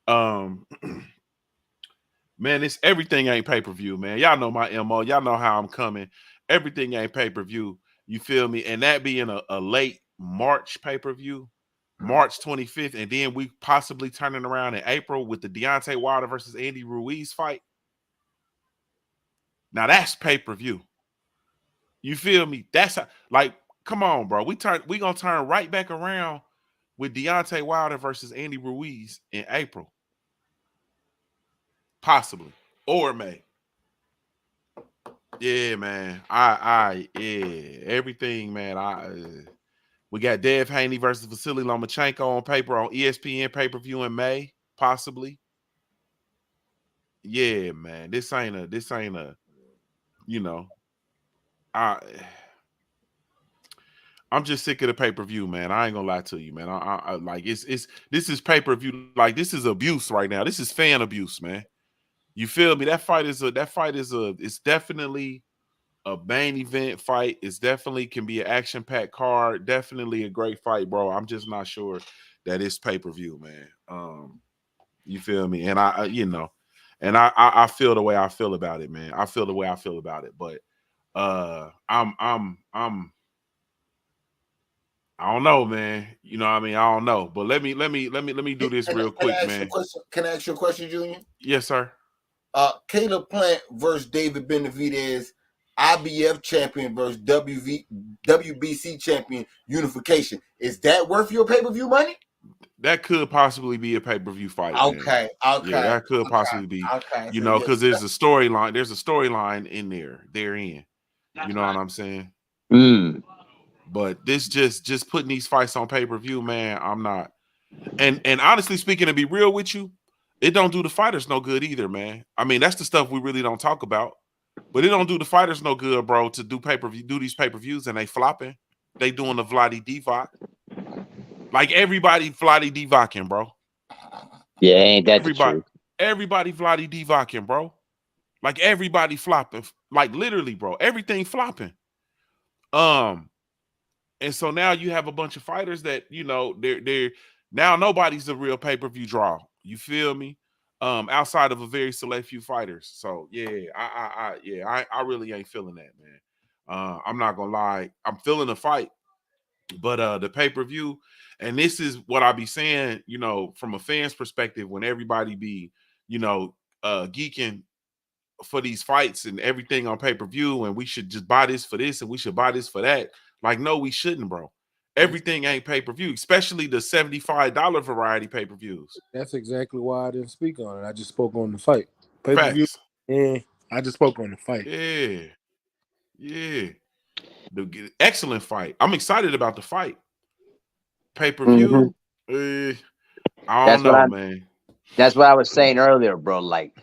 Man, it's everything ain't pay-per-view, man. Y'all know my MO. Y'all know how I'm coming. Everything ain't pay-per-view. You feel me? And that being a late March pay-per-view, March 25th, and then we possibly turning around in April with the Deontay Wilder versus Andy Ruiz fight. Now that's pay-per-view. You feel me? That's like, come on, bro. We gonna turn right back around with Deontay Wilder versus Andy Ruiz in April. Possibly. Or May. Yeah, man. Yeah. Everything, man. We got Dev Haney versus Vasily Lomachenko on paper on ESPN pay-per-view in May, possibly. Yeah, man. This ain't a, I'm just sick of the pay-per-view, man. I ain't gonna lie to you, man. I like this is pay-per-view, like this is abuse right now. This is fan abuse, man. You feel me? That fight is it's definitely a main event fight. It's definitely can be an action-packed card. Definitely a great fight, bro. I'm just not sure that it's pay-per-view, man. You feel me? And I feel the way I feel about it, man. I feel the way I feel about it, but I'm I don't know, man. You know what I mean? I don't know. But let me do this real quick, man. Can I ask you a question, Junior? Yes, sir. Caleb Plant versus David Benavidez, IBF champion versus WBC champion unification. Is that worth your pay-per-view money? That could possibly be a pay-per-view fight. Okay. Man. Yeah, that could possibly be. Okay. You know, because there's a storyline. There's a storyline in therein. You know what I'm saying? Mm. But this just putting these fights on pay-per-view, man, I'm not. And honestly speaking, to be real with you, it don't do the fighters no good either, man. I mean, that's the stuff we really don't talk about. But it don't do the fighters no good, bro, to do these pay-per-views and they flopping. They doing the Vladi Divac. Like everybody Vladi Divacing, bro. Yeah, ain't that the truth? Everybody Vladi Divacing, bro. Like everybody flopping. Like literally, bro. Everything flopping. And so now you have a bunch of fighters that, you know, they're now nobody's a real pay-per-view draw. You feel me? Outside of a very select few fighters. So yeah, I really ain't feeling that, man. I'm not gonna lie. I'm feeling the fight, but the pay-per-view, and this is what I be saying, you know, from a fan's perspective, when everybody be, you know, geeking for these fights and everything on pay-per-view, and we should just buy this for this and we should buy this for that. Like, no, we shouldn't, bro. Everything ain't pay-per-view, especially the $75 variety pay-per-views. That's exactly why I didn't speak on it. I just spoke on the fight. Pay-per-view. Facts. Yeah, I just spoke on the fight. Yeah. The excellent fight. I'm excited about the fight. Pay-per-view. I don't know, man. That's what I was saying earlier, bro. Like,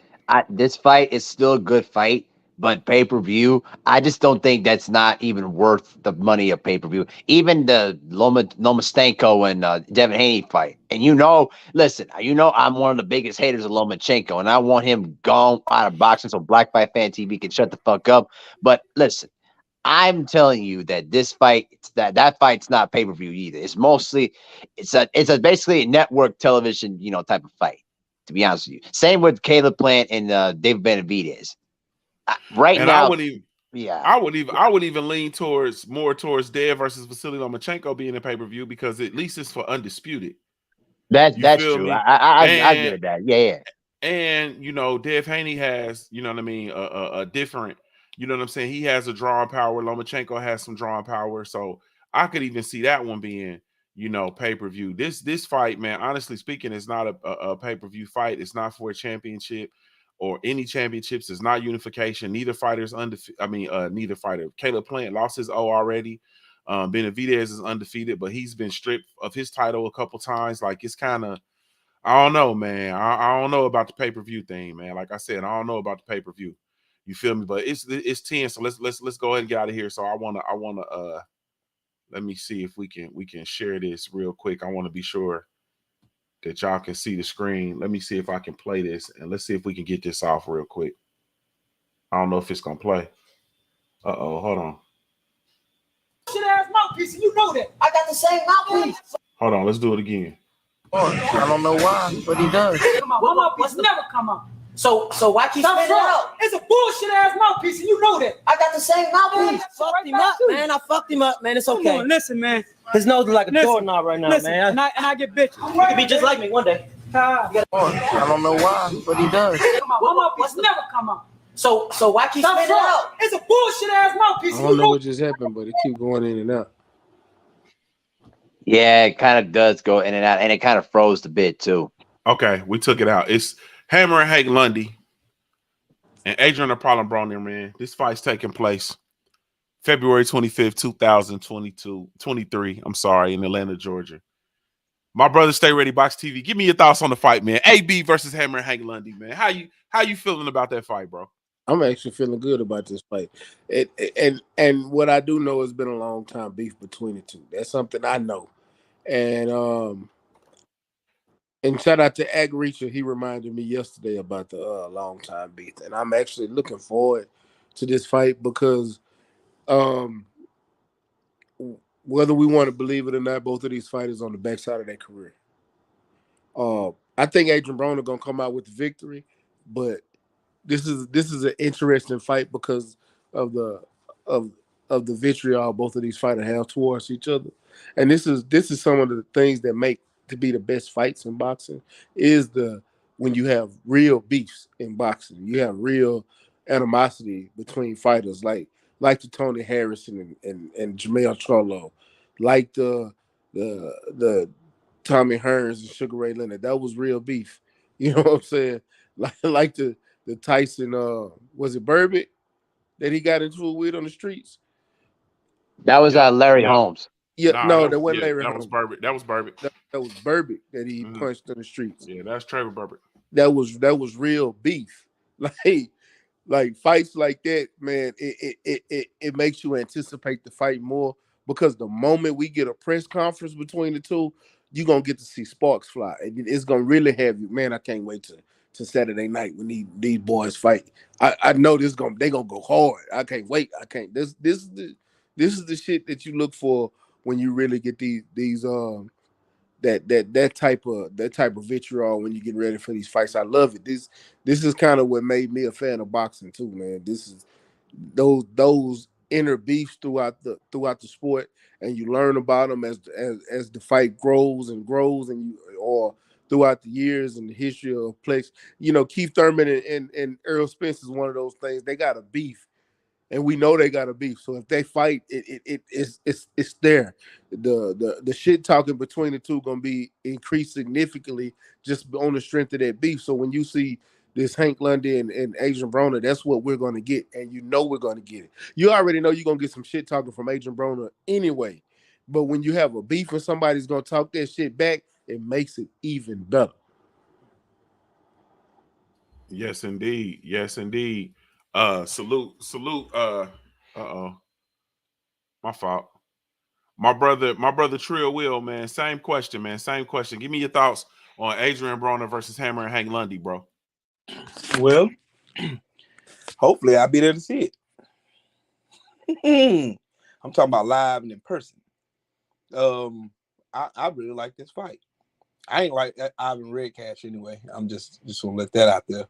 this fight is still a good fight, but pay-per-view, I just don't think that's not even worth the money of pay-per-view. Even the Lomachenko and Devin Haney fight. And listen, I'm one of the biggest haters of Lomachenko, and I want him gone out of boxing so Black Fight Fan TV can shut the fuck up. But listen, I'm telling you that this fight, that fight's not pay-per-view either. It's mostly, it's basically a network television, type of fight. To be honest with you, same with Caleb Plant and David Benavidez. Right and now, I would even lean more towards Dev versus Vasily Lomachenko being a pay-per-view, because at least it's for undisputed. That's true. I get that. Yeah. And Dev Haney has, you know what I mean, a different, you know what I'm saying. He has a drawing power. Lomachenko has some drawing power, so I could even see that one being, pay-per-view. This fight, man, honestly speaking, is not a pay-per-view fight. It's not for a championship or any championships. It's not unification. Neither fighter's undefeated. Neither fighter. Caleb Plant lost his O already. Benavidez is undefeated, but he's been stripped of his title a couple times. Like, it's kind of, I don't know, man. I don't know about the pay-per-view thing, man. Like I said, I don't know about the pay-per-view. You feel me? But it's 10. So let's go ahead and get out of here. So I wanna let me see if we can share this real quick. I want to be sure that y'all can see the screen. Let me see if I can play this, and let's see if we can get this off real quick. I don't know if it's gonna play. Hold on. Shit ass mouthpiece, and you know that. I got the same mouthpiece. Hold on, let's do it again. I don't know why, but he does. Come on, my mouthpiece never come out. So why keep spitting it out? It's a bullshit ass mouthpiece, and you know that. I got the same mouthpiece. Fucked him up, man. I fucked him up, man. It's okay. Come on, listen, man. His nose is like a doorknob right now, man. And I get bitches. You can be just like me one day. I don't know why, but he does. Come on, my mouthpiece never come out. So why keep spitting it out? It's a bullshit ass mouthpiece. I don't know what just happened, but it keep going in and out. Yeah, it kind of does go in and out, and it kind of froze a bit too. Okay, we took it out. It's Hammer and Hank Lundy and Adrian Apollo Broner, man. This fight's taking place February 25th, 2023. I'm sorry, in Atlanta, Georgia. My brother, Stay Ready Box TV. Give me your thoughts on the fight, man. AB versus Hammer and Hank Lundy, man. How you feeling about that fight, bro? I'm actually feeling good about this fight. And what I do know, has been a long time beef between the two. That's something I know. And shout out to Ag Reacher. He reminded me yesterday about the long time beef. And I'm actually looking forward to this fight because whether we want to believe it or not, both of these fighters on the backside of their career. I think Adrian Broner gonna come out with the victory, but this is an interesting fight because of the of of the vitriol both of these fighters have towards each other, and this is some of the things that make to be the best fights in boxing is the when you have real beefs in boxing, you have real animosity between fighters like the Tony Harrison and Jamel Charlo, like the Tommy Hearns and Sugar Ray Leonard. That was real beef. You know what I'm saying? Like the Tyson was it Burbit that he got into it with on the streets? That was Yeah, Larry yeah. Holmes. Yeah, Nah, no, that wasn't Larry that was Holmes. Burbit. That was Burbit. That was Burbit that he Mhm. punched on the streets. Yeah, that's Trevor Burbit. That was real beef. Like fights like that, man, it makes you anticipate the fight more because the moment we get a press conference between the two, you're gonna get to see sparks fly. And it's gonna really have you, man. I can't wait to Saturday night when these boys fight. I know they gonna go hard. I can't wait. I can't this is the shit that you look for when you really get these that type of vitriol when you get ready for these fights. I love it. This is kind of what made me a fan of boxing too, man. This is those inner beefs throughout the sport, and you learn about them as the fight grows and grows, and you or throughout the years and the history of Plex. Keith Thurman and Earl Spence is one of those things. They got a beef and we know they got a beef. So if they fight, it's there. The shit talking between the two gonna be increased significantly just on the strength of that beef. So when you see this Hank Lundy and Adrian Broner, that's what we're gonna get, and we're gonna get it. You already know you're gonna get some shit talking from Adrian Broner anyway. But when you have a beef and somebody's gonna talk that shit back, it makes it even better. Yes, indeed. Yes, indeed. Salute. Oh, my fault. My brother Trill Will, man. Same question, man. Same question. Give me your thoughts on Adrian Broner versus Hammer and Hank Lundy, bro. Well, hopefully I'll be there to see it. I'm talking about live and in person. I really like this fight. I ain't like Ivan Redcash anyway. I'm just gonna let that out there.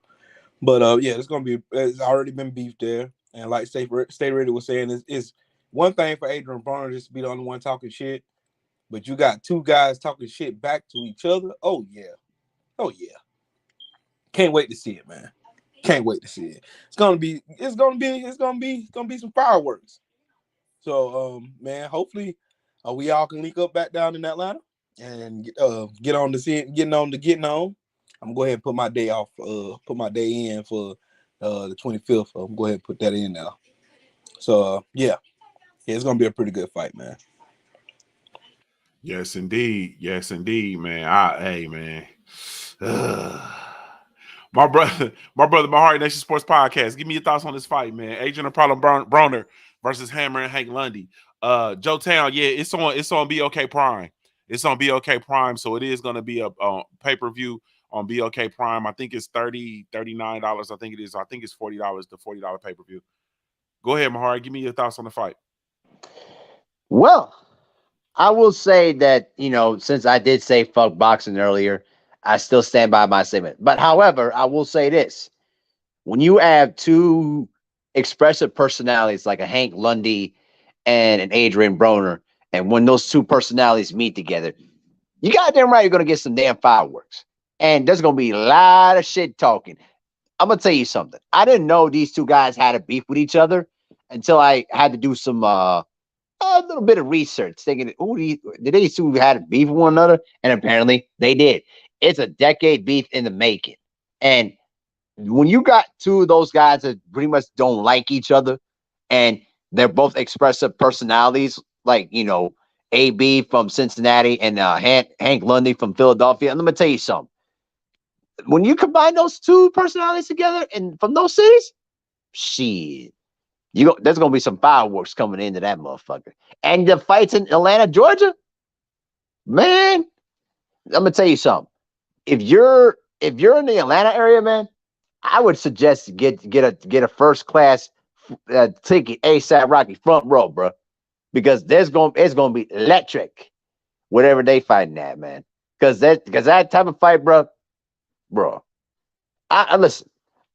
But yeah, it's already been beef there. And like Stay Ready was saying, is one thing for Adrian Broner just to be the only one talking shit. But you got two guys talking shit back to each other. Oh yeah. Can't wait to see it, man. Can't wait to see it. It's gonna be some fireworks. So man, hopefully we all can link up back down in Atlanta and get on to getting on. I'm gonna go ahead and put my day off, put my day in for the 25th. I'm gonna go ahead and put that in now. So yeah, it's gonna be a pretty good fight, man. Yes, indeed. Yes, indeed, man. Hey, man. My brother, my Heart Nation Sports Podcast. Give me your thoughts on this fight, man. Adrian Apollo Broner versus Hammer and Hank Lundy. Joe Town, yeah, it's on BOK Prime. It's on BOK Prime, so it is going to be a pay-per-view on BOK Prime. I think it's $39. I think it is. I think it's $40, the $40 pay-per-view. Go ahead, Mahari. Give me your thoughts on the fight. Well, I will say that, since I did say fuck boxing earlier, I still stand by my statement. But however, I will say this. When you have two expressive personalities like a Hank Lundy and an Adrian Broner, and when those two personalities meet together, you goddamn right you're going to get some damn fireworks. And there's going to be a lot of shit talking. I'm going to tell you something. I didn't know these two guys had a beef with each other until I had to do some a little bit of research, thinking, did these two had beef with one another? And apparently they did. It's a decade beef in the making. And when you got two of those guys that pretty much don't like each other, and they're both expressive personalities, like, AB from Cincinnati and Hank Lundy from Philadelphia. And let me tell you something. When you combine those two personalities together and from those cities, shit. There's gonna be some fireworks coming into that motherfucker. And the fights in Atlanta, Georgia, man, I'm gonna tell you something. If you're in the Atlanta area, man, I would suggest get a first class ticket ASAP Rocky front row, bro, because it's gonna be electric, whatever they fighting at, man. Because that type of fight, bro, bro. I listen.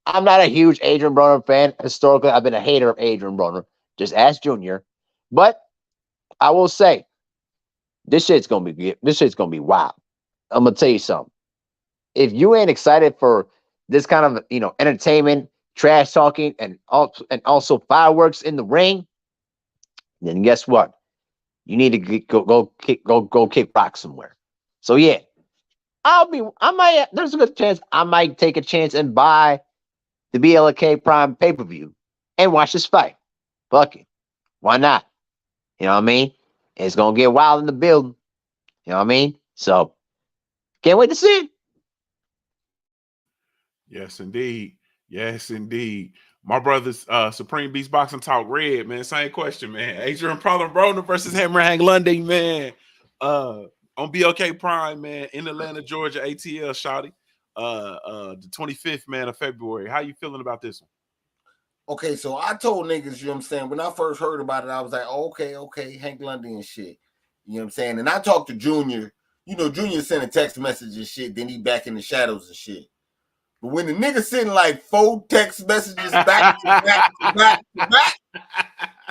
I'm not a huge Adrian Broner fan. Historically, I've been a hater of Adrian Broner. Just ask Junior. But I will say, this shit's gonna be wild. I'm gonna tell you something. If you ain't excited for this kind of entertainment, trash talking, and also fireworks in the ring, then guess what? You need to go kick rock somewhere. So yeah, there's a good chance I might take a chance and buy the BLK Prime pay-per-view and watch this fight. Fuck it. Why not? You know what I mean? It's gonna get wild in the building. You know what I mean? So can't wait to see it. Yes, indeed. Yes, indeed. My brother's Supreme Beast Boxing Talk Red, man. Same question, man. Adrian Broner versus Hammer Hang Lundy, man. On BLK Prime, man, in Atlanta, Georgia, ATL, shawty. The 25th, man, of February. How you feeling about this one? Okay, so I told niggas, you know what I'm saying, when I first heard about it, I was like, okay, Hank Lundy and shit. You know what I'm saying? And I talked to Junior. You know, Junior sent a text message and shit, then he back in the shadows and shit. But when the nigga send like 4 text messages back to back,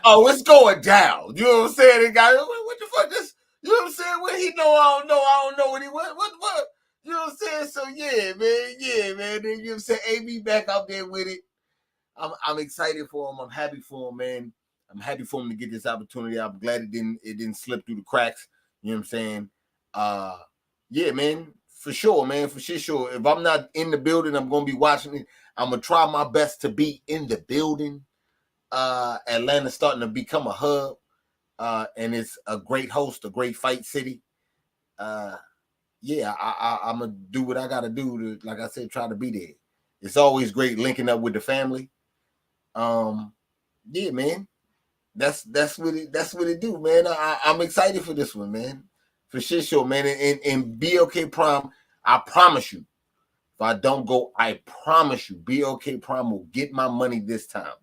oh, it's going down. You know what I'm saying? The guy, what the fuck this? You know what I'm saying? What he know, I don't know what he what. You know what I'm saying? So yeah, man. Then you know what I'm saying? AB back out there with it. I'm excited for him. I'm happy for him, man. I'm happy for him to get this opportunity. I'm glad it didn't slip through the cracks. You know what I'm saying? Yeah, man, for sure, man, for sure. If I'm not in the building, I'm gonna be watching it. I'm gonna try my best to be in the building. Atlanta's starting to become a hub, and it's a great host, a great fight city. Yeah, I'm gonna do what I gotta do to, like I said, try to be there. It's always great linking up with the family. Yeah, man, that's what it do, man. I'm excited for this one, man, for sure, man. And BLK Prime, I promise you, if I don't go, I promise you, BLK Prime will get my money this time.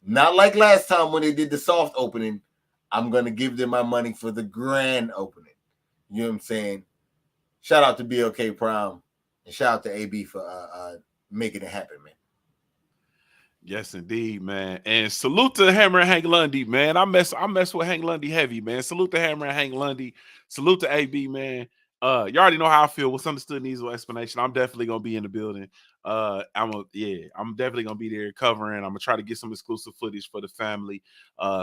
Not like last time when they did the soft opening. I'm gonna give them my money for the grand opening. You know what I'm saying? Shout out to BLK Prime and shout out to AB for making it happen, man. Yes, indeed, man. And salute to Hammer and Hank Lundy, man. I mess with Hank Lundy heavy, man. Salute to Hammer and Hank Lundy. Salute to AB, man. You already know how I feel. What's understood needs no explanation. I'm definitely gonna be in the building. I'm definitely gonna be there covering. I'm gonna try to get some exclusive footage for the family.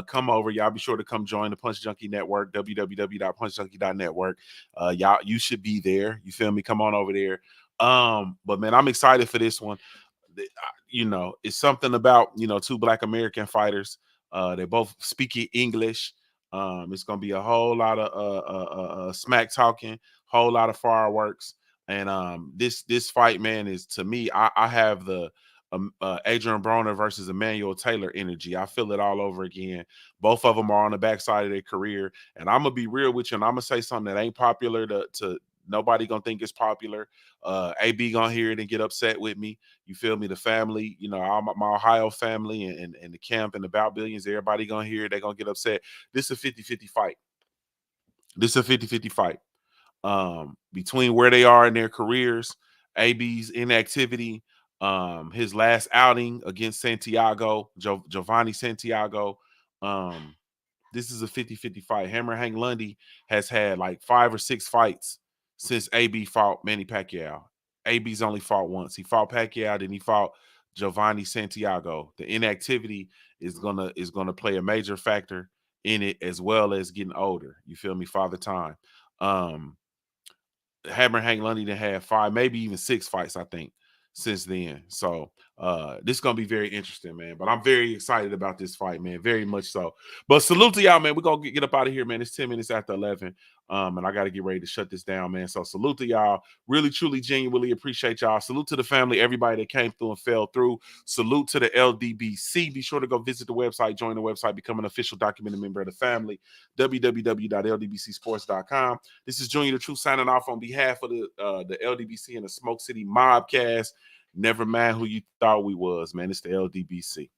Come over, y'all. Be sure to come join the Punch Junkie Network, www.punchjunkie.network. Y'all, you should be there. You feel me? Come on over there. But man, I'm excited for this one. You know, it's something about, you know, 2 Black American fighters. They both speaking English. It's gonna be a whole lot of smack talking, whole lot of fireworks. And this fight, man, is, to me, I have the Adrian Broner versus Emmanuel Taylor energy. I feel it all over again. Both of them are on the backside of their career. And I'm gonna be real with you, and I'm gonna say something that ain't popular to nobody gonna think it's popular. AB gonna hear it and get upset with me. You feel me? The family, you know, my Ohio family and the camp and the Bout Billions, everybody gonna hear it. They're gonna get upset. This is a 50-50 fight. This is a 50-50 fight. Between where they are in their careers, AB's inactivity, his last outing against Santiago, Giovanni Santiago. This is a 50-50 fight. Hammer Hank Lundy has had like 5 or 6 fights since AB fought Manny Pacquiao. AB's only fought once. He fought Pacquiao, then he fought Giovanni Santiago. The inactivity is gonna play a major factor in it, as well as getting older. You feel me? Father time. Hammer Hank Lundy done had 5, maybe even 6 fights, I think, since then. So this is gonna be very interesting, man. But I'm very excited about this fight, man. Very much so. But salute to y'all, man. We're gonna get up out of here, man. It's 10 minutes after 11. And I gotta get ready to shut this down, man. So salute to y'all. Really, truly, genuinely appreciate y'all. Salute to the family, everybody that came through and fell through. Salute to the LDBC. Be sure to go visit the website, join the website, become an official documented member of the family. www.ldbcsports.com. This is Junior the Truth signing off on behalf of the LDBC and the Smoke City MobCast. Never mind who you thought we was, man. It's the LDBC.